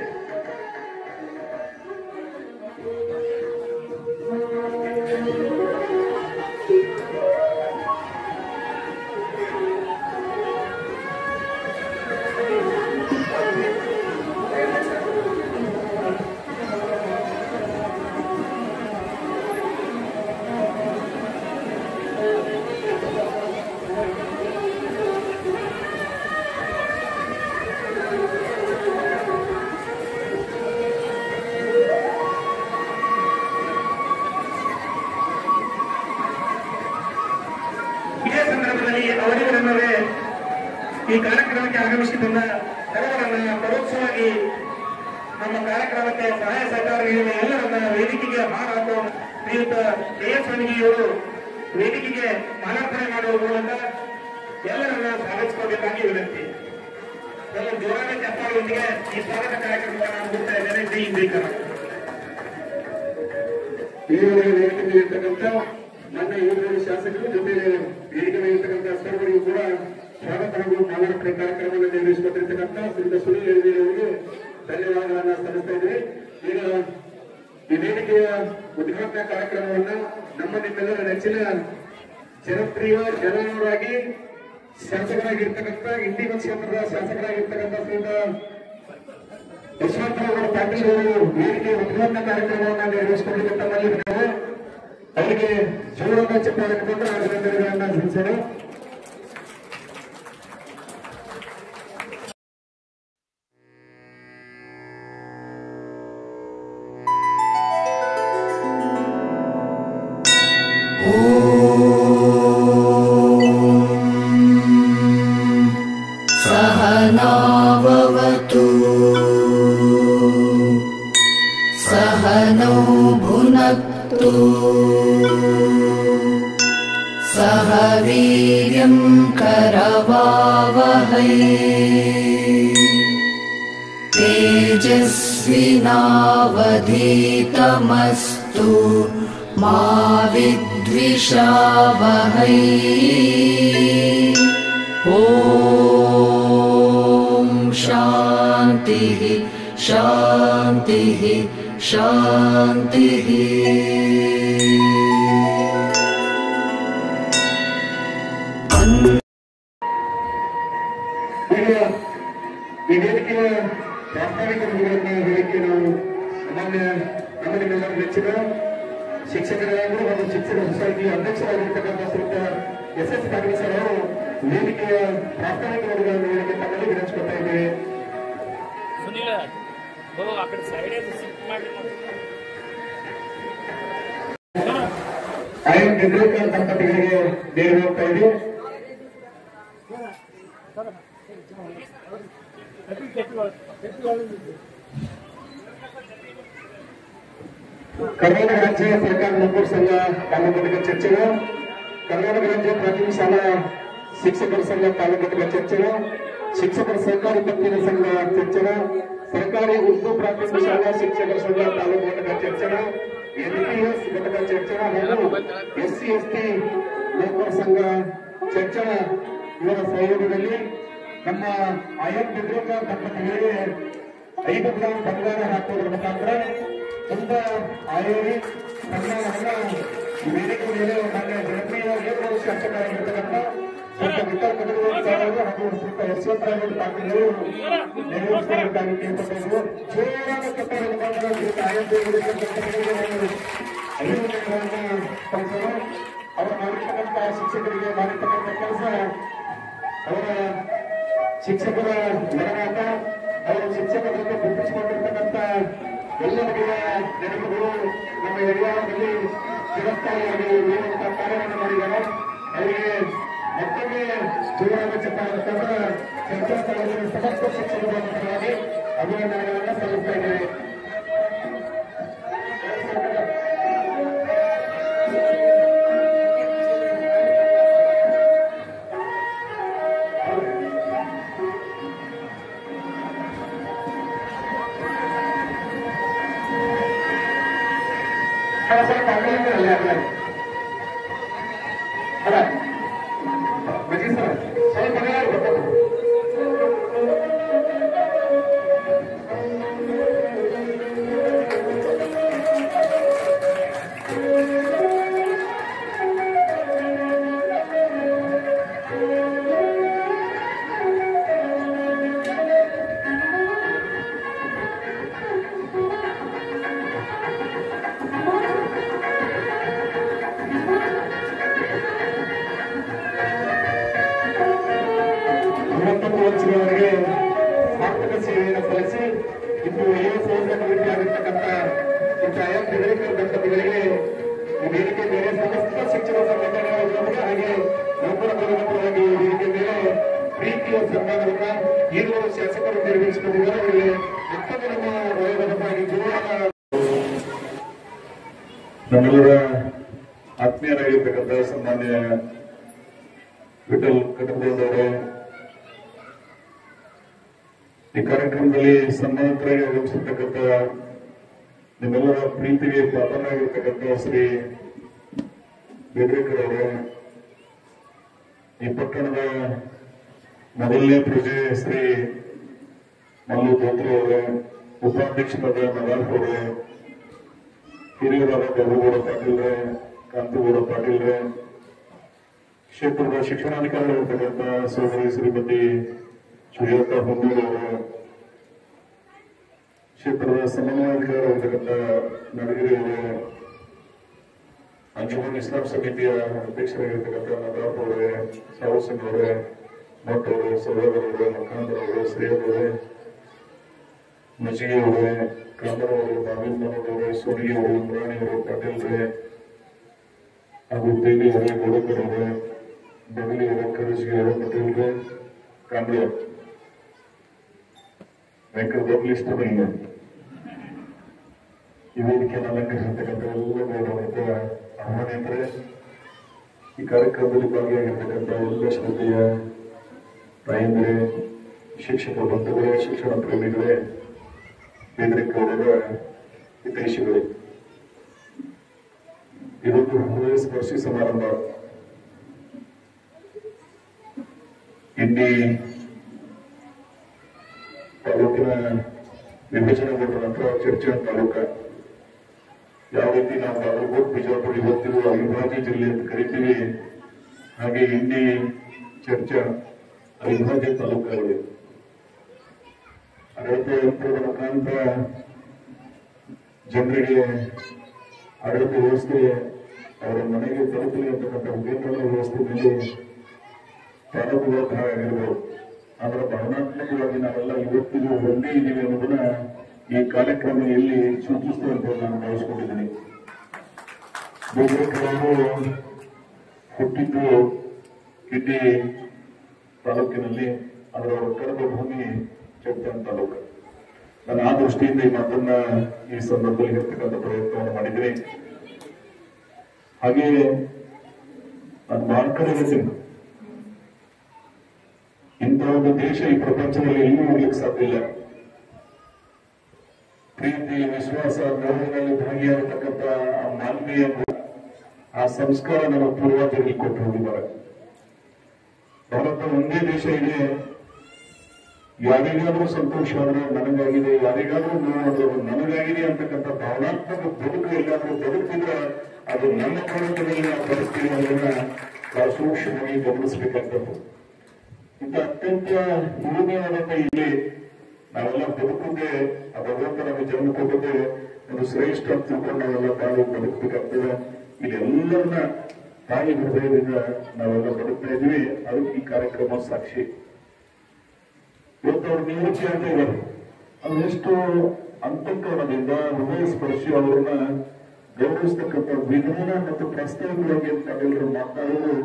ಈ ಕಾರ್ಯಕ್ರಮಕ್ಕೆ ಆಗಮಿಸಿದ್ದನ್ನ ಸರ್ವರನ್ನ ಪರೋಕ್ಷವಾಗಿ ನಮ್ಮ ಕಾರ್ಯಕ್ರಮಕ್ಕೆ ಸಹಾಯ ಸಹಕಾರ ನೀಡಿದ ಎಲ್ಲರನ್ನ ವೇದಿಕೆಗೆ ಹಾರಾಟು ಶ್ರೀಯುತ ದೇವಸ್ವಾಮಿಜಿಯವರು ವೇದಿಕೆಗೆ ಮಾಲಾರ್ಪಣೆ ಮಾಡುವ ಮೂಲಕ ಎಲ್ಲರನ್ನ ಸ್ವಾಗತಿಸಬೇಕಾಗಿ ವಿನಂತಿ. ಎಲ್ಲ ಜೋರಾದ ಚಪ್ಪಾಳೆಯೊಂದಿಗೆ ಈ ಸ್ವಾಗತ ಕಾರ್ಯಕ್ರಮವನ್ನು ನಾನು ಮುಗಿಸ್ತಾ ಇದ್ದೇನೆ. ಜೈ ಶ್ರೀಕರ. ಈವರೆಗೆ ವೇದಿಕೆ ಇರ್ತಕ್ಕಂಥ ನನ್ನ ಯುವಜನ ಶಾಸಕರು ಜೊತೆ ವೇದಿಕೆ ಇರ್ತಕ್ಕಂಥ ಸರ್ವರಿಗೂ ಕೂಡ ಸ್ವಾಗತ ಹಾಗೂ ಮಾಲಾರ್ಪಣೆ ಕಾರ್ಯಕ್ರಮವನ್ನು ನಿರ್ವಹಿಸಿಕೊಟ್ಟಿರ್ತಕ್ಕಂಥ ಶ್ರೀಯುತ ಸುನೀಲ್ ಎಳವೇರಿ ಅವರಿಗೆ ಧನ್ಯವಾದಗಳನ್ನು ಸಲ್ಲಿಸ್ತಾ ಇದ್ದೇವೆ. ಈಗ ಈ ವೇದಿಕೆಯ ಉದ್ಘಾಟನಾ ಕಾರ್ಯಕ್ರಮವನ್ನ ನಮ್ಮ ನಿಮ್ಮೆಲ್ಲರ ನೆಚ್ಚಿನ ಜನಪ್ರಿಯ ಜನರಾಗಿ ಶಾಸಕರಾಗಿರ್ತಕ್ಕಂಥ ಇಂಡಿ ಕ್ಷೇತ್ರದ ಶಾಸಕರಾಗಿರ್ತಕ್ಕಂಥ ಶ್ರೀಯುತ ಯಶವಂತರಾವ್ ಪಾಟೀಲ್ ಅವರು ವೇದಿಕೆಯ ಉದ್ಘಾಟನಾ ಕಾರ್ಯಕ್ರಮವನ್ನು ನಿರ್ವಹಿಸಿಕೊಂಡಿರುತ್ತವೆ. ಅವರಿಗೆ ಜೋರಾದ ಚಪ್ಪಾಳೆ ಕೊಟ್ಟು ಅಭಿನಂದನೆಗಳನ್ನು ಸಲ್ಲಿಸೋಣ. सहनाववतु सहनौ भुनक्तु सह वीर्यं करवावहै तेजस्विनावधीतमस्तु मा विद्विषावहै ॐ शान्तिः शान्तिः शान्तिः. ಈಗ ಈ ವೇದಿಕೆಯ ಪ್ರಾಸ್ತಾವಿಕ ನುಡಿಗಳನ್ನ ಹೇಳಕ್ಕೆ ನಾವು ನಮ್ಮನ್ನೆಲ್ಲರ ನೆಚ್ಚಿನ ಶಿಕ್ಷಕರಾದರು ಹಾಗೂ ಶಿಕ್ಷಕ ಸೊಸೈಟಿಯ ಅಧ್ಯಕ್ಷರಾಗಿರ್ತಕ್ಕಂಥ ಶ್ರೀಯುತ ಎಸ್ ಪಾಟೀಲ್ ಸರ್ ಅವರು ವೇದಿಕೆಯ ಪ್ರಾಸ್ತಾವಿಕ ನುಡಿಗಳನ್ನು ಹೇಳಕ್ಕೆ ತಮ್ಮಲ್ಲಿ ವಿನಂತಿಸ್ಕೊಳ್ತಾ ಇದ್ದೇವೆ. ಸುನಿಲ ಆ ಕಡೆ ಸೈಡ್ ಶಿಫ್ಟ್ ಮಾಡಿ ಐಎಂ ಚಂದ್ರೇಕರ್ ದಂಪತಿಗಳಿಗೆ ನೇರ ಹೋಗ್ತಾ ಇದೆ. ಕರ್ನಾಟಕ ರಾಜ್ಯ ಸರ್ಕಾರಿ ನೌಕರ ಸಂಘ ತಾಲೂಕು ಚರ್ಚೆಗಳು, ಕರ್ನಾಟಕ ರಾಜ್ಯ ಪ್ರಾಥಮಿಕ ಶಾಲಾ ಶಿಕ್ಷಕರ ಸಂಘ ತಾಲೂಕು ಚರ್ಚೆಗಳು, ಶಿಕ್ಷಕರ ಸಹಕಾರಿ ಪತ್ತಿನ ಸಂಘ ಚರ್ಚೆಗಳು, ಸರ್ಕಾರಿ ಉರ್ದು ಪ್ರಾಥಮಿಕ ಶಾಲಾ ಶಿಕ್ಷಕರ ಸಂಘ ತಾಲೂಕು ಘಟಕ ಚರ್ಚೆಗಳು, ಎನ್ಪಿಎಸ್ ಘಟಕ ಚರ್ಚೆಗಳು ಹಾಗೂ ಎಸ್ಸಿ ಎಸ್ಟಿ ನೌಕರ ಸಂಘ ಚರ್ಚೆಗಳ ಇವರ ಸಹಯೋಗದಲ್ಲಿ ನಮ್ಮ ಐಎಂ ಚಂದ್ರೇಕರ್ ದಂಪತಿಗಳಿಗೆ 5 ಗ್ರಾಂ ಬಂಗಾರ ಹಾಕುವುದರ ಮುಖಾಂತರ ತುಂಬಾ ಆಯೋಗಿ ಸನ್ಮಾನವನ್ನ ವೇದಿಕೆ ಮೇಲೆ ಮಾನ್ಯ ಜನಪ್ರಿಯ ಶಾಸಕರಾಗಿರ್ತಕ್ಕಂಥ ಶ್ರೀಯುತ ವಿಠಲ್ ಕಟಗೂರು ಅವರು ಹಾಗೂ ಶ್ರೀಯುತ ಯಶವಂತರಾವ್ ಪಾಟೀಲ್ ಅವರು ನೆರವೇರಿಸಬೇಕಾಗಿ ಕೇಳ್ಕೊಟ್ಟಿದ್ರು. ಜೋರಾದ ಚಪ್ಪಾಳೆ ಮುಖಾಂತರ ಶ್ರೀಯುತ ಐಎಂ ದಂಪತಿಗಳಿಗೆ ಅಭಿನಂದನೆಗಳನ್ನು ಸಲ್ಲಿಸೋಣ. ಅವರು ಮಾಡಿರ್ತಕ್ಕಂಥ ಶಿಕ್ಷಕರಿಗೆ ಮಾಡಿರ್ತಕ್ಕಂಥ ಕೆಲಸ ಅವರ ಶಿಕ್ಷಕರ ಮನನಾಟ, ಅವರು ಶಿಕ್ಷಕರನ್ನು ಗುರುತಿಸಿಕೊಂಡಿರ್ತಕ್ಕಂಥ ಎಲ್ಲ ಬಗೆಯ ನೆನಪುಗಳು ನಮ್ಮ ಏರಿಯಾದಲ್ಲಿ ಚಿರಸ್ಥಾಯಿಯಾಗಿ ಉಳಿಯುವಂತಹ ಕಾರ್ಯವನ್ನು ಮಾಡಿದ್ದಾರೆ. ಅವರಿಗೆ ಮತ್ತೊಮ್ಮೆ ಜೋರಾದ ಚಪ್ಪಾಳೆ ಮುಖಾಂತರ ಚರ್ಚಾ ಸ್ಥಳದಲ್ಲಿ ಸಮಸ್ತ ಶಿಕ್ಷಕರ ಪರವಾಗಿ ಅಭಿನಂದನೆಗಳನ್ನು ಸಲ್ಲಿಸ್ತಾ ಇದ್ದೇವೆ. ವರ್ಷಗಳವರೆಗೆ ಸಾರ್ಥಕ ಸೇವೆಯನ್ನು ಸಲ್ಲಿಸಿ ಇಂದು ವಿದ್ಯಾರ್ಥಿಯಾಗಿರ್ತಕ್ಕಂಥ ಐಎಂ ಚಂದ್ರೇಕರ್ ದಂಪತಿಗಳಿಗೆ ವೇದಿಕೆ ಮೇಲೆ ಸಮಸ್ತ ಶಿಕ್ಷಣ ಸಂಘಟನೆಗಳ ಹಾಗೆ ನೌಕರ ಪರವಾಗಿ ವೇದಿಕೆ ಮೇಲೆ ಪ್ರೀತಿಯ ಸನ್ಮಾನವನ್ನ ಈರುವರು ಶಾಸಕರು ನೆರವೇರಿಸಿಕೊಂಡಿದ್ದಾರೆ. ಅವರಿಗೆ ಮತ್ತೊಮ್ಮೆ ನಮ್ಮ ವಯೋಗದ ಪರವಾಗಿ ಜೋರಾದ ನಮ್ಮೆಲ್ಲರ ಆತ್ಮೀಯರಾಗಿರ್ತಕ್ಕಂಥ ಸನ್ಮಾನ್ಯ ವಿಠಲ್ ಕಟಕದವರೇ, ಈ ಕಾರ್ಯಕ್ರಮದಲ್ಲಿ ಸನ್ಮಾನಿತರಾಗಿ ಆಗಮಿಸಿರ್ತಕ್ಕಂಥ ನಿಮ್ಮೆಲ್ಲರ ಪ್ರೀತಿಗೆ ಪಾತ್ರರಾಗಿರ್ತಕ್ಕಂಥ ಶ್ರೀ ಬೇಡ್ರೇಕರ್ ಅವರೇ, ಈ ಪಟ್ಟಣದ ಮೊದಲನೇ ಪ್ರಜೆ ಶ್ರೀ ಮಲ್ಲು ಧೋತ್ರೆ ಅವರೇ, ಉಪಾಧ್ಯಕ್ಷರಾದ ನವಾಫ್ ಅವರೇ, ಹಿರಿಯರಾದ ಗೌರಗೌಡ ಪಾಟೀಲ್ರೆ, ಕಾಂತಗೌಡ ಪಾಟೀಲ್ರೆ, ಕ್ಷೇತ್ರದ ಶಿಕ್ಷಣಾಧಿಕಾರಿಗಳಿರ್ತಕ್ಕಂಥ ಸೋದರಿ ಶ್ರೀಮತಿ ಸುಜಾತಾ ಹೊನ್ನೂರು ಅವರು, ಕ್ಷೇತ್ರದ ಸಮನ್ವಯಾಧಿಕಾರಿಗಳಿರ್ತಕ್ಕಂಥ ನಡಗಿರಿ ಅವರು, ಅಂಜುಮನ್ ಇಸ್ಲಾಂ ಸಮಿತಿಯ ಅಧ್ಯಕ್ಷರಾಗಿರ್ತಕ್ಕಂಥ ನದಾಫ್ ಅವರೇ, ಸಾವು ಸಿಂಗ್ ಅವರೇ, ಮಠ್ ಅವರೇ, ಸೌದಾಗರ್ ಅವರೇ, ಮಕಾಂತರ ಅವರೇ, ಶ್ರೇಯರ್ ಅವರೇ, ಮಜಿಗೆ ಅವರೇ, ಕಾಮರ್ ಅವರು, ನಾವೀನ್ ಮನೋಹರ್ ಅವರೇ, ಸೋನಿಗೆ ಅವರು, ಇಮ್ರಾನಿ ಅವರು, ಪಾಟೀಲ್ರೆ ಹಾಗೂ ದೇವಿ ಅವರೇ, ಗೋಡಕರ್ ಅವರೇ, ಬಗಲಿ ಅವರೇ, ಕರಜಿಗೆ ಅವರೇ, ಪಟೇಲ್ರೆ, ಕಾಂಬ್ಳೆ ವೆಂಕಟ ಲಿಸ್ಟ್ ಇಲ್ಲ ಈ ವೇದಿಕೆಯನ್ನು ಅಲಂಕರಿಸಿರ್ತಕ್ಕಂಥ ಎಲ್ಲ ಗೌರವ ಆಹ್ವಾನಿತರೆ, ಈ ಕಾರ್ಯಕ್ರಮದಲ್ಲಿ ಭಾಗಿಯಾಗಿರ್ತಕ್ಕಂಥ ಎಲ್ಲ ಶ್ರದ್ಧೆಯ ತಾಯಂದಿರೇ, ಶಿಕ್ಷಕ ಬಂಧುಗಳೇ, ಶಿಕ್ಷಣ ಪ್ರೇಮಿಗಳೇ, ಬೇಡ್ರೇಕರ್ ಹಿತೈಷಿಗಳೇ, ಇದೊಂದು ಹೃದಯ ಸ್ಪರ್ಶಿ ಸಮಾರಂಭ. ಇಂಡಿ ತಾಲೂಕಿನ ವಿಭಜನೆಗೊಂಡ ನಂತರ ಚರ್ಚೆ ತಾಲೂಕ ಯಾವ ರೀತಿ ನಾವು ಬಾಗಲಕೋಟೆ, ಬಿಜಾಪುರ ಇವತ್ತಿಗೂ ಅವಿಭಾಜ್ಯ ಜಿಲ್ಲೆ ಅಂತ ಕರಿತೀವಿ, ಹಾಗೆ ಇಂಡಿ ಚರ್ಚಾ ಅವಿಭಾಜ್ಯ ತಾಲೂಕುಗಳು. ಆಡಳಿತ ಯಂತ್ರದ ಮುಖಾಂತರ ಜನರಿಗೆ ಆಡಳಿತ ವ್ಯವಸ್ಥೆ ಅವರ ಮನೆಗೆ ತಲುಪಲಿ ಅಂತಕ್ಕಂಥ ಉಪೇಂದ್ರ ವ್ಯವಸ್ಥೆ ಮೇಲೆ ಪ್ರಾರಂಭ ಆಗಿರ್ಬೋದು. ಆದರೆ ಭಾವನಾತ್ಮಕವಾಗಿ ನಾವೆಲ್ಲ ಇವತ್ತಿಗೂ ಒಂದೇ ಇದ್ದೀವಿ ಅನ್ನೋದನ್ನ ಈ ಕಾರ್ಯಕ್ರಮದಲ್ಲಿ ಸೂಚಿಸ್ತದೆ ಅಂತ ನಾನು ಭಾವಿಸ್ಕೊಂಡಿದ್ದೀನಿ. ಬೇಡ್ರೇಕರ್ ಅವರು ಹುಟ್ಟಿದ್ದು ಕಿಡ್ಡಿ ತಾಲೂಕಿನಲ್ಲಿ, ಅದರ ಕಡದ ಭೂಮಿ ಚಟ್ಟಾನ್ ತಾಲೂಕು. ನಾನು ಆ ದೃಷ್ಟಿಯಿಂದ ಈ ಮಾತನ್ನ ಈ ಸಂದರ್ಭದಲ್ಲಿ ಇರ್ತಕ್ಕಂಥ ಪ್ರಯತ್ನವನ್ನು ಮಾಡಿದ್ದೀನಿ. ಹಾಗೆ ನಾನು ಬಹಳ ಕಡೆ ಹೇಳ್ತೀನಿ, ಇಂಥ ಒಂದು ದೇಶ ಈ ಪ್ರಪಂಚದಲ್ಲಿ ಎಲ್ಲೂ ಹೋಗ್ಲಿಕ್ಕೆ ಸಾಧ್ಯ ಇಲ್ಲ. ಪ್ರೀತಿ, ವಿಶ್ವಾಸ, ಗೌರವದಲ್ಲಿ ಭಾಗಿಯಾಗತಕ್ಕಂಥ ಆ ಮಾನವೀಯ ಆ ಸಂಸ್ಕಾರ ನಮ್ಮ ಪೂರ್ವಜರಿಗೆ ಕೊಟ್ಟು ಹೋಗಿದ್ದಾರೆ. ಭಾರತ ಒಂದೇ ದೇಶ ಇದೆ, ಯಾರಿಗಾದ್ರೂ ಸಂತೋಷ ಆದ್ರೆ ನನಗಾಗಿದೆ, ಯಾರಿಗಾದ್ರೂ ನೋವಾದ್ರೆ ನನಗಾಗಿದೆ ಅಂತಕ್ಕಂಥ ಭಾವನಾತ್ಮಕ ಬದುಕು ಎಲ್ಲಾದ್ರೂ ಬದುಕಿದ್ರೆ ಅದು ನನ್ನ ಭಾರತದಲ್ಲಿ ನಾವು ಬದುಕ್ತೀವಿ ಅನ್ನೋದನ್ನ ನಾವು ಸೂಕ್ಷ್ಮವಾಗಿ ಗಮನಿಸಬೇಕಾಗ್ತದೆ. ಇಂಥ ಅತ್ಯಂತ ಪೂರ್ಣವಾದಂತ ಇಲ್ಲಿ ನಾವೆಲ್ಲ ಬದುಕುಗೆ ಆ ಭಗವಂತ ನಮಗೆ ಜನ್ಮ ಕೊಟ್ಟದೆ ಒಂದು ಶ್ರೇಷ್ಠ ಅಂತ ತಿಳ್ಕೊಂಡು ನಾವೆಲ್ಲ ತಾವು ಬದುಕಬೇಕಾಗ್ತದೆ. ಇಲ್ಲಿ ಎಲ್ಲರನ್ನ ತಾಯಿ ಹೃದಯದಿಂದ ನಾವೆಲ್ಲ ಬದುಕ್ತಾ ಇದ್ವಿ. ಅದಕ್ಕೆ ಈ ಕಾರ್ಯಕ್ರಮ ಸಾಕ್ಷಿ. ಇವತ್ತು ಅವ್ರು ನಿವೃತ್ತಿ ಅಂತ ಇದ್ದಾರೆ, ಅದೆಷ್ಟು ಅಂತಃಕರಣದಿಂದ ಹೃದಯ ಸ್ಪರ್ಶಿ ಅವರನ್ನ ಗೌರವಿಸ್ತಕ್ಕಂಥ ವಿಧಾನ ಮತ್ತು ಪ್ರಸ್ತಾವವಾಗಿ ತಾವೆಲ್ಲರೂ ಮಾತನಾಡೋದು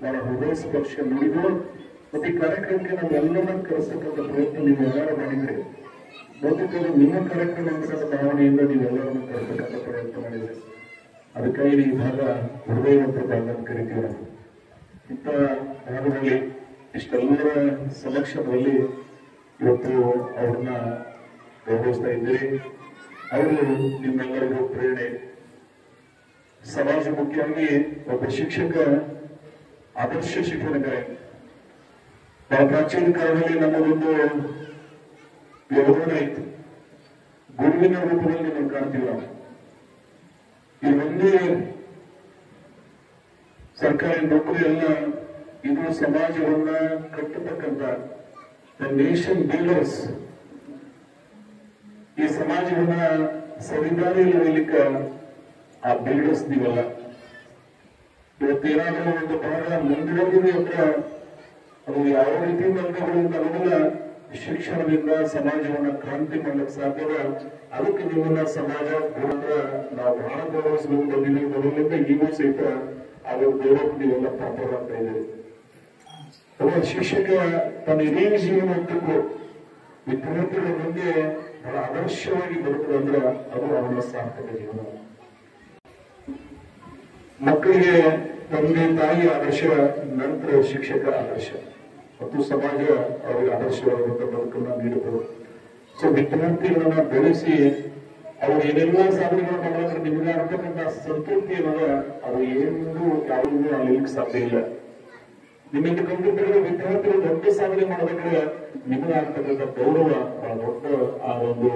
ಬಹಳ ಹೃದಯ ಸ್ಪರ್ಶ ನುಡಿದು. ಮತ್ತೆ ಈ ಕಾರ್ಯಕ್ರಮಕ್ಕೆ ನಾವೆಲ್ಲರನ್ನ ಕರೆಸ್ತಕ್ಕಂಥ ಪ್ರಯತ್ನ ನೀವೆಲ್ಲರೂ ಮಾಡಿದ್ರೆ, ಬಹುತೇಕ ನಿಮ್ಮ ಕಾರ್ಯಕ್ರಮ ಅಂತಕ್ಕಂಥ ಭಾವನೆಯಿಂದ ನೀವೆಲ್ಲರನ್ನು ಕರೆಸ್ತಕ್ಕಂಥ ಪ್ರಯತ್ನ ಮಾಡಿದ್ರೆ, ಅದಕ್ಕಾಗಿ ಈ ಭಾಗ ಹೃದಯವಂತ ಭಾಗ ಅಂತ ಕರಿತೀವಿ ನಾವು. ಇಂಥ ಭಾಗದಲ್ಲಿ ಇಷ್ಟೆಲ್ಲರ ಸಮಕ್ಷಮದಲ್ಲಿ ಇವತ್ತು ಅವ್ರನ್ನ ಗೌರವಿಸ್ತಾ ಇದ್ದೀರಿ. ಅವರು ನಿಮ್ಮೆಲ್ಲರಿಗೂ ಪ್ರೇರಣೆ. ಸಮಾಜಮುಖಿಯಾಗಿ ಒಬ್ಬ ಶಿಕ್ಷಕ ಆದರ್ಶ ಶಿಕ್ಷಣಕಾರಿ. ಬಹಳ ಪ್ರಾಚೀನ ಕಾಲದಲ್ಲಿ ನಮ್ಮದೊಂದು ವ್ಯವಧಾನ ಇತ್ತು, ಗುರುವಿನ ರೂಪದಲ್ಲಿ ನಾವು ಕಾಣ್ತೀವಿ. ನಾವು ಈ ಒಂದೇ ಸರ್ಕಾರಿ ನೌಕರಿ ಅಲ್ಲ, ಇದು ಸಮಾಜವನ್ನ ಕಟ್ಟತಕ್ಕಂಥ ನೇಷನ್ ಬಿಲ್ಡರ್ಸ್. ಈ ಸಮಾಜವನ್ನ ಸರಿದಾರಿಯಲ್ಲಿ ಒಯ್ಲಿಕ್ಕೆ ಆ ಬಿಲ್ಡರ್ಸ್ ನೀವಲ್ಲ. ಇವತ್ತೇನಾದ್ರೂ ಒಂದು ಭಾಗ ಮುಂದುವರೆದಿದೆ ಅಂದ್ರೆ ಅದು ಯಾವ ರೀತಿಯಿಂದ ಅನ್ನೋದನ್ನ ಶಿಕ್ಷಣದಿಂದ ಸಮಾಜವನ್ನ ಕ್ರಾಂತಿ ಮಾಡ್ಲಿಕ್ಕೆ ಸಾಧ್ಯದ. ಅದಕ್ಕೆ ನಿಮ್ಮನ್ನ ಸಮಾಜ ಗುರುತ್ರ ನಾವು ಬಹಳ ಗೌರವಿಸಬೇಕು. ಮೊದಲಿನಿಂದ ಈಗೂ ಸಹಿತ ಅದರ ಗೌರವ ನೀವೆಲ್ಲ ಪಾತ್ರರಾಗ್ತಾ ಇದ್ದೀರಿ. ಒಬ್ಬ ಶಿಕ್ಷಕ ತನ್ನ ಇಡೀ ಜೀವನಕ್ಕೂ ವಿದ್ಯಾರ್ಥಿಗಳ ಮುಂದೆ ಬಹಳ ಆದರ್ಶವಾಗಿ ಬರುತ್ತದೆ ಅಂದ್ರೆ ಅದು ಅವನ ಸಾರ್ಥಕ ಜೀವನ. ಮಕ್ಕಳಿಗೆ ತಂದೆ ತಾಯಿ ಆದರ್ಶ, ನಂತರ ಶಿಕ್ಷಕ ಆದರ್ಶ ಮತ್ತು ಸಮಾಜ ಅವರಿಗೆ ಆದರ್ಶವಾದಂತ ಬದುಕನ್ನ ನೀಡಬಹುದು. ಸೊ ವಿದ್ಯಾರ್ಥಿಗಳನ್ನ ಬೆಳೆಸಿ ಅವರು ಏನೆಲ್ಲ ಸಾಧನೆಗಳು ಮಾಡಿದ್ರೆ ನಿಮಗೆ ಅಂತಕ್ಕಂಥ ಸಂತೃಪ್ತಿ ಅನ್ನೋದ ಅದು ಏನೂ ಯಾವುದೂ ಅಲ್ಲಿಗೆ ಸಾಧ್ಯ ಇಲ್ಲ. ನಿಮ್ಮಿಂದ ಕಂಡುಬಿಟ್ಟಿರೋ ವಿದ್ಯಾರ್ಥಿಗಳು ದೊಡ್ಡ ಸಾಧನೆ ಮಾಡಬೇಕಾದ್ರೆ ನಿಮಗೆ ಆಗ್ತಕ್ಕಂಥ ಗೌರವ ಬಹಳ ದೊಡ್ಡ ಆ ಒಂದು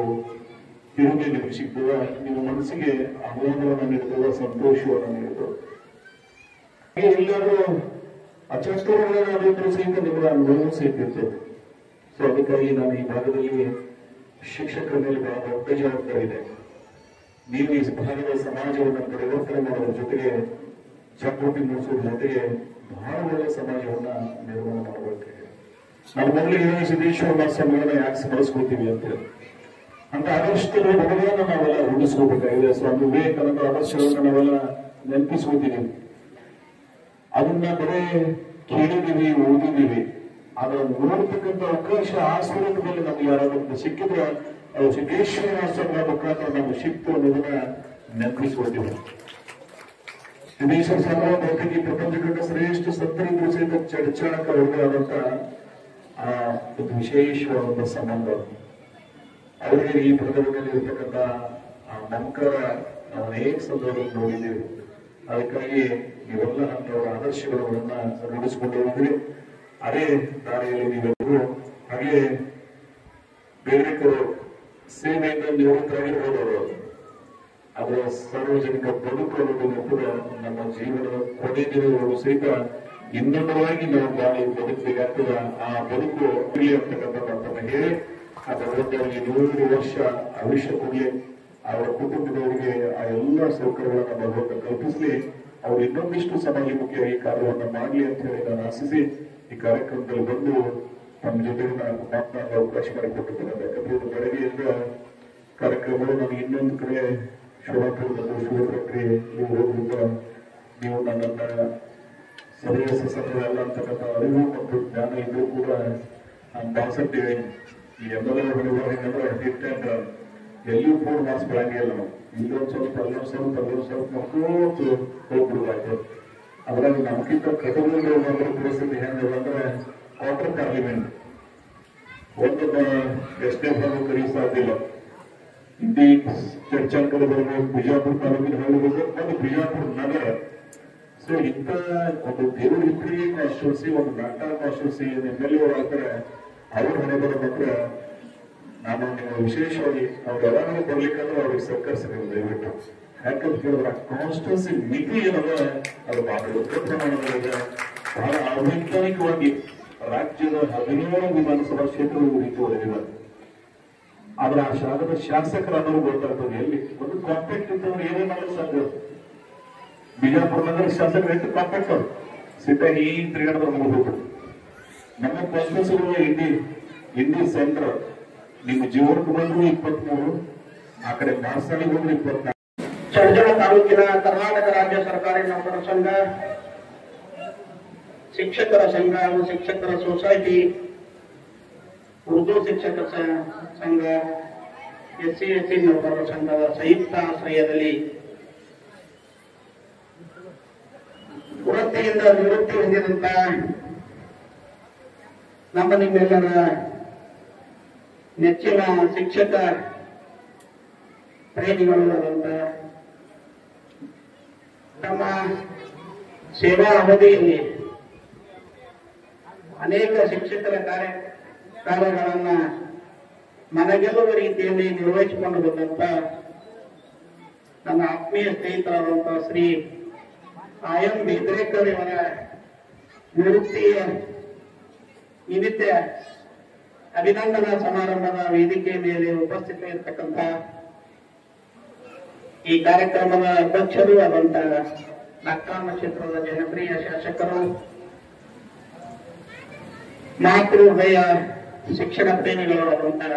ತಿರುಗಿ ನಿಮಗೆ ಸಿಗ್ತದ, ನಿಮ್ಮ ಮನಸ್ಸಿಗೆ ಆಹ್ಲಾದವನ್ನು ನೀಡ್ತದ, ಸಂತೋಷವನ್ನು ನೀಡ್ತದೆ. ಎಲ್ಲರೂ ಅಚಷ್ಟಗಳನ್ನಾದ್ರೂ ಸಹಿತ ನಿಮಗೆ ಅನುಭವ ಸಹಿತ ಇರ್ತದೆ. ಸೊ ಅದಕ್ಕಾಗಿ ನಾನು ಈ ಭಾಗದಲ್ಲಿ ಶಿಕ್ಷಕರ ಮೇಲೆ ಬಹಳ ದೊಡ್ಡ ಜವಾಬ್ದಾರಿ ಇದೆ. ನೀವು ಈ ಭಾಗದ ಸಮಾಜವನ್ನು ಪರಿವರ್ತನೆ ಮಾಡೋದ್ರ ಜೊತೆಗೆ, ಜಾಗೃತಿ ಮೂಡಿಸೋದ್ರ ಜೊತೆಗೆ ಬಹಳ ಒಳ್ಳೆಯ ಸಮಾಜವನ್ನ ನಿರ್ಮಾಣ ಮಾಡಬೇಕಾಗಿದೆ. ನಾವು ಮೊದಲಿಗೆ ಸಿದ್ದೇಶ್ವರ ಮಹಾಸ್ವಾಮಿಗಳನ್ನ ಯಾಕೆ ಸ್ಮರಿಸ್ಕೊಳ್ತೀವಿ ಅಂತ ಆದರ್ಶದ ಭಗವಾನ ನಾವೆಲ್ಲ ರೂಢಿಸ್ಕೋಬೇಕಾಗಿದೆ. ಸ್ವಾಮಿ ವಿವೇಕಾನಂದ ಆದರ್ಶಗಳನ್ನ ನಾವೆಲ್ಲ ನೆನಪಿಸ್ಕೊತೀವಿ. ಅದನ್ನ ಬರೇ ಕೇಳಿದೀವಿ, ಓದಿದೀವಿ, ಆದ್ರೆ ನೋಡ್ತಕ್ಕಂಥ ಅವಕಾಶ ಆ ಸ್ವರೂಪದಲ್ಲಿ ನಮ್ಗೆ ಯಾರಾದ್ರೂ ಸಿಕ್ಕಿದ್ರೆ ಅದು ಸಿದ್ದೇಶ್ವರ ಮಹಾಸ್ವಾಮಿಗಳ ಮುಖಾಂತರ ನಾವು ಸಿಕ್ತು ಅನ್ನೋದನ್ನ ನೆನಪಿಸ್ಕೊಳ್ತೀವಿ. ಸಿದ್ದೇಶ್ವರ ಸ್ವಾಮಿಗಳ ಬಹುತೇಕ ಪ್ರಪಂಚ ಕಂಡ ಶ್ರೇಷ್ಠ ಸಂತರಿಗೂ ಸಹಿತ ಚರ್ಚಾಣಕ ಅವ್ರದೇ ಆದಂತ ಆ ಒಂದು ವಿಶೇಷವಾದಂತ ಸಂಬಂಧ. ಅವರಿಗೆ ಈ ಪ್ರಕರಣದಲ್ಲಿ ಇರ್ತಕ್ಕಂಥ ನಮಸ್ಕಾರ ನಾವು ಅನೇಕ ಸಂದರ್ಭದಲ್ಲಿ ನೋಡಿದ್ದೀವಿ. ಅದಕ್ಕಾಗಿ ನೀವೆಲ್ಲ ನಮ್ಮವರ ಆದರ್ಶಗಳನ್ನ ರೂಢಿಸಿಕೊಂಡು ಹೋಗಿದ್ರಿ. ಅದೇ ದಾರಿಯಲ್ಲಿ ನೀವೆಲ್ಲರೂ ಹಾಗೆ ಬೇರೆಕರು ಸೇವೆಯಿಂದ ನಿವೃತ್ತರಾಗಿರ್ಬೋದು. ಅವರು ಅದರ ಸಾರ್ವಜನಿಕ ಬದುಕು ಅನ್ನೋದು ಕೂಡ ನಮ್ಮ ಜೀವನದ ಕೊನೆ ದಿನಗಳು ಸಹಿತ ಇನ್ನೊಂದವಾಗಿ ನಾವು ಬಾಳಿ ಬದುಕಬೇಕಾಗ್ತದ. ಆ ಬದುಕು ಇಲ್ಲಿ ಅಂತಕ್ಕಂಥ ಮಾತನ್ನ ಹೇಳಿ ಆ ಭಗವಂತರಿಗೆ 100 ವರ್ಷ ಆಯುಷ್ಯ ಕೊಡ್ಲಿ, ಅವರ ಕುಟುಂಬದವರಿಗೆ ಆ ಎಲ್ಲ ಸೌಕರ್ಯಗಳನ್ನ ಭಗವಂತ ಕಲ್ಪಿಸಲಿ, ಅವರು ಇನ್ನೊಂದಿಷ್ಟು ಸಮಾಜಮುಖಿಯಾಗಿ ಕಾರ್ಯವನ್ನ ಮಾಡಲಿ ಅಂತ ಹೇಳಿ ನಾನು ಆಶಿಸಿ ಈ ಕಾರ್ಯಕ್ರಮದಲ್ಲಿ ಬಂದು ನಮ್ಮ ಜೊತೆಗೆ ನಾನು ಮಾತನಾಡಲು ಅವಕಾಶ ಮಾಡಿಕೊಟ್ಟಿದ್ದೇನೆ. ಯಾಕಂದ್ರೆ ಇದು ಬೆಳಗ್ಗೆಯಿಂದ ಕಾರ್ಯಕ್ರಮಗಳು ನನಗೆ ಇನ್ನೊಂದು ಕಡೆ ಶೋಭಾಪುರದಲ್ಲಿ ಶಿವರಾತ್ರಿ ನೀವು ಹೋಗುವುದ ನೀವು ನನ್ನನ್ನ ಸರಿಯಾದ ಸಮಯಲ್ಲ ಅಂತಕ್ಕಂಥ ಅರಿವು ಮತ್ತು ಜ್ಞಾನ ಇದ್ರೂ ಕೂಡ ನಾನು ಭಾವಿಸುತ್ತೇವೆ. ಈ ಎಂಬಂದ್ರೆ ಹಿಟ್ ಎಲ್ಲಿಯೂ ಫೋನ್ ಮಾಡಿಸ್ಕೊಳ್ಳಂಗಿಲ್ಲ. ನಾವು ಇಲ್ಲೊಂದು ಸ್ವಲ್ಪ ಅಲ್ಲೊಂದು ಸ್ವಲ್ಪ ನೋಡ್ಕೋತು ಹೋಗ್ಬಿಡುವಾಯ್ತು. ಅದ್ರಲ್ಲಿ ನಮ್ಗಿಂತ ಕಟುಗಳಲ್ಲಿ ಒಂದೊಂದು ಪರಿಸ್ಥಿತಿ ಹೆಂಗಿಲ್ಲ ಅಂದ್ರೆ ಕ್ವಾರ್ಟರ್ ಪಾರ್ಲಿಮೆಂಟ್ ಒಂದನ್ನ ಎಷ್ಟೇ ಭಾಗ ಕರೆಯೋ ಸಾಧ್ಯ ಇಲ್ಲ. ಇಲ್ಲಿ ಚರ್ಚಾಂಕದ ಬರ್ಬೋದು, ಬಿಜಾಪುರ ತಾಲೂಕಿನ ಹೋಗಬೇಕು, ಒಂದು ಬಿಜಾಪುರ ನಗರ. ಸೊ ಇಂಥ ಒಂದು ದೇವರಿಬ್ಬರಿ ಕಾನ್ಸ್ಟಿಟ್ಯೂನ್ಸಿ, ಒಂದು ನಾಟಾ ಕಾನ್ಸ್ಟಿಟ್ಯೂನ್ಸಿ MLA ಆಗ್ತಾರೆ. ಅವ್ರ ಹೊಣೆ ಬರಬೇಕ್ರೆ ನಾನು ನೀವು ವಿಶೇಷವಾಗಿ ಅವ್ರು ಯಾವಾಗಲೂ ಬರ್ಲಿಕ್ಕಂದ್ರೆ ಅವ್ರಿಗೆ ಸಹಕರಿಸಬೇಕು ದಯವಿಟ್ಟು. ಯಾಕಂತ ಹೇಳಿದ್ರೆ ಆ ಕಾನ್ಸ್ಟಿಟ್ಯೂನ್ಸಿ ಮಿತಿ ಏನದ ಅದು ಬಹಳ ದೊಡ್ಡ ಪ್ರಮಾಣದಲ್ಲಿ ಬಹಳ ಅವೈಜ್ಞಾನಿಕವಾಗಿ ರಾಜ್ಯದ 17 ವಿಧಾನಸಭಾ ಕ್ಷೇತ್ರಗಳು ರೀತಿ ಹೊರಗಿಲ್ಲ. ಆದ್ರೆ ಆ ಶಾಖದ ಶಾಸಕರ ಅನ್ನೋರು ಗೊತ್ತಾಗ್ತದೆ. ಎಲ್ಲಿ ಒಂದು ಕಾಂಪ್ಯಾಕ್ಟ್ ಇತ್ತಂದ್ರೆ ಏನೇ ಮಾಡಲು ಸಾಧ್ಯ. ಬಿಜಾಪುರ ನಗರ ಶಾಸಕರು ಎಷ್ಟು ಕಾಂಪ್ಯಾಕ್ಟ್ ಅವರು ಸಿಟ್ಟಾಗಿ ಈ ತಿರುಗಾಡದ ಮುಗಿದು ನಮ್ಮ ಕಾನ್ಸ್ಟಿಟ್ಯೂನ್ಸಿಗಳು ಇಂಡಿ ಸೆಂಟರ್ ನಿಮ್ಮ ಜೀವನಕ್ಕೆ ಬಂದ್ರು 23, ಆ ಕಡೆ ಮಾರ್ಸಾಳಿ ಬಂದ್ರು 24. ಚಡಚಣ ತಾಲೂಕಿನ ಕರ್ನಾಟಕ ರಾಜ್ಯ ಸರ್ಕಾರಿ ನೌಕರರ ಸಂಘ, ಶಿಕ್ಷಕರ ಸಂಘ ಹಾಗೂ ಶಿಕ್ಷಕರ ಸೊಸೈಟಿ, ಉರ್ದು ಶಿಕ್ಷಕರ ಸಂಘ, SC ನೌಕರರ ಸಂಘದ ಸಂಯುಕ್ತ ಆಶ್ರಯದಲ್ಲಿ ವೃತ್ತಿಯಿಂದ ನಿವೃತ್ತಿ ಹೊಂದಿದಂತ ನಮ್ಮ ನಿಮ್ಮೆಲ್ಲರ ನೆಚ್ಚಿನ ಶಿಕ್ಷಕ ಪ್ರೇಮಿಗಳಾದಂತ ತಮ್ಮ ಸೇವಾ ಅವಧಿಯಲ್ಲಿ ಅನೇಕ ಶಿಕ್ಷಕರ ಕಾರ್ಯಗಳನ್ನ ಮನಗೆಲ್ಲುವ ರೀತಿಯಲ್ಲಿ ನಿರ್ವಹಿಸಿಕೊಂಡು ಬಂದಂತ ನನ್ನ ಆತ್ಮೀಯ ಸ್ನೇಹಿತರಾದಂತಹ ಶ್ರೀ IM ಬೇದ್ರೇಕರ್ ಇವರ ನಿವೃತ್ತಿಯ ನಿಮಿತ್ತ ಅಭಿನಂದನಾ ಸಮಾರಂಭದ ವೇದಿಕೆ ಮೇಲೆ ಉಪಸ್ಥಿತರಿರ್ತಕ್ಕಂಥ ಈ ಕಾರ್ಯಕ್ರಮದ ಅಧ್ಯಕ್ಷರು ಆದಂತಹ ನಾಗರಾಮ ಕ್ಷೇತ್ರದ ಜನಪ್ರಿಯ ಶಾಸಕರು, ಮಾತೃ ಹೃದಯ ಶಿಕ್ಷಣ ಪ್ರೇಮಿಗಳು ಆದಂತಹ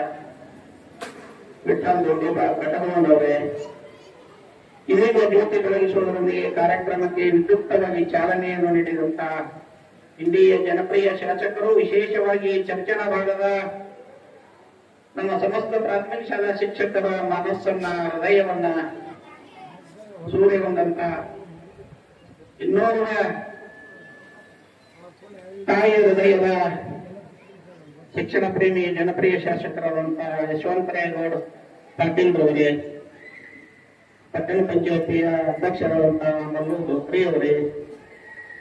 ವಿಠಲ್ ದೊಡ್ಡ ಘಟಕವನ್ನವರೇ, ಇದೀಗ ಜ್ಯೋತಿ ಬೆಳಗಿಸುವುದರೊಂದಿಗೆ ಕಾರ್ಯಕ್ರಮಕ್ಕೆ ವಿದ್ಯುಕ್ತವಾಗಿ ಚಾಲನೆಯನ್ನು ನೀಡಿದಂತಹ ಇಂಡಿಯ ಜನಪ್ರಿಯ ಶಾಸಕರು, ವಿಶೇಷವಾಗಿ ಚರ್ಚಣ ಭಾಗದ ನಮ್ಮ ಸಮಸ್ತ ಪ್ರಾಥಮಿಕ ಶಾಲಾ ಶಿಕ್ಷಕರ ಮನಸ್ಸನ್ನ, ಹೃದಯವನ್ನ ಸೂರೆಗೊಂಡಂತ ಇನ್ನೋರ್ವ ತಾಯಿ ಹೃದಯದ ಶಿಕ್ಷಣ ಪ್ರೇಮಿ ಜನಪ್ರಿಯ ಶಾಸಕರಾದಂತಹ ಯಶವಂತರಾಯಗೌಡ ಪಾಟೀಲ್ ರವರೇ, ಪಟ್ಟಣ ಪಂಚಾಯತಿಯ ಅಧ್ಯಕ್ಷರಾದಂತಹ ಮಲ್ಲೂರು ದೋತ್ರಿ ಅವರೇ,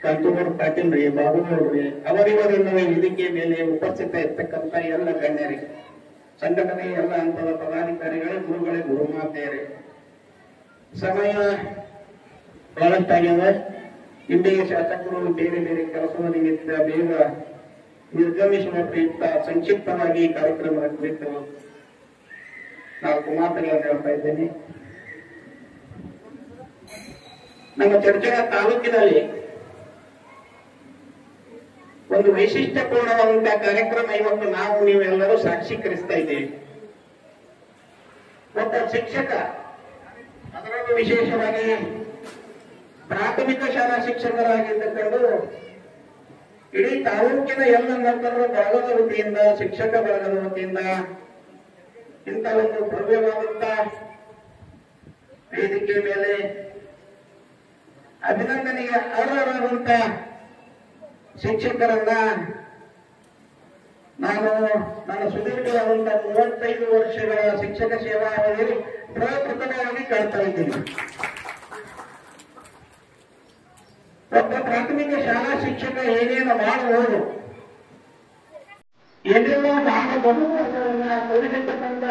ಕಾಂತಗೌಡ ಪಾಟೀಲ್ ರೇ, ಬಾಬುಗೌಡ್ರಿ, ಅವರಿವರಿಂದ ವೇದಿಕೆ ಮೇಲೆ ಉಪಸ್ಥಿತ ಇರ್ತಕ್ಕಂಥ ಎಲ್ಲ ಗಣ್ಯರೇ, ಸಂಘಟನೆ ಎಲ್ಲ ಹಂತದ ಪದಾಧಿಕಾರಿಗಳೇ, ಗುರುಗಳೇ, ಗುರುಮಾತೆಯರೇ, ಸಮಯ ಬಹಳಷ್ಟಾಗ್ಯದ. ಇಂಡಿಯ ಶಾಸಕರು ಬೇರೆ ಬೇರೆ ಕೆಲಸದ ನಿಮಿತ್ತ ಬೇಗ ನಿರ್ಗಮಿಸುವ ಪ್ರಯುಕ್ತ ಸಂಕ್ಷಿಪ್ತವಾಗಿ ಕಾರ್ಯಕ್ರಮದ ಕುರಿತು ನಾಲ್ಕು ಮಾತುಗಳನ್ನು ಹೇಳ್ತಾ ಇದ್ದೇನೆ. ನಮ್ಮ ಚರ್ಚೆಯ ತಾಲೂಕಿನಲ್ಲಿ ಒಂದು ವೈಶಿಷ್ಟ್ಯಪೂರ್ಣವಾದಂತಹ ಕಾರ್ಯಕ್ರಮ ಇವತ್ತು ನಾವು ನೀವೆಲ್ಲರೂ ಸಾಕ್ಷೀಕರಿಸ್ತಾ ಇದ್ದೇವೆ. ಒಬ್ಬ ಶಿಕ್ಷಕ, ಅದರಲ್ಲೂ ವಿಶೇಷವಾಗಿ ಪ್ರಾಥಮಿಕ ಶಾಲಾ ಶಿಕ್ಷಕರಾಗಿದ್ದಕೊಂಡು ಇಡೀ ತಾಲೂಕಿನ ಎಲ್ಲ ನೌಕರರ ಬಳಗದ ವತಿಯಿಂದ, ಶಿಕ್ಷಕ ಬಳಗದ ವತಿಯಿಂದ ಇಂಥ ಒಂದು ಭವ್ಯವಾದಂತ ವೇದಿಕೆ ಮೇಲೆ ಅಭಿನಂದನೆಗೆ ಅರ್ಹರಾದಂತ ಶಿಕ್ಷಕರನ್ನ ನಾನು ನನ್ನ ಸುದೀರ್ಘವಾದಂತಹ 35 ವರ್ಷಗಳ ಶಿಕ್ಷಕ ಸೇವಾ ಅವಧಿಯಲ್ಲಿ ಪ್ರಪ್ರಥಮವಾಗಿ ಕಾಣ್ತಾ ಇದ್ದೀನಿ. ಒಬ್ಬ ಪ್ರಾಥಮಿಕ ಶಾಲಾ ಶಿಕ್ಷಕ ಏನೇನು ಮಾಡಬಹುದು, ಏನೆಲ್ಲ ಮಾಡಬಹುದು ಅನ್ನೋದನ್ನ ತೋರಿಸಿರ್ತಕ್ಕಂಥ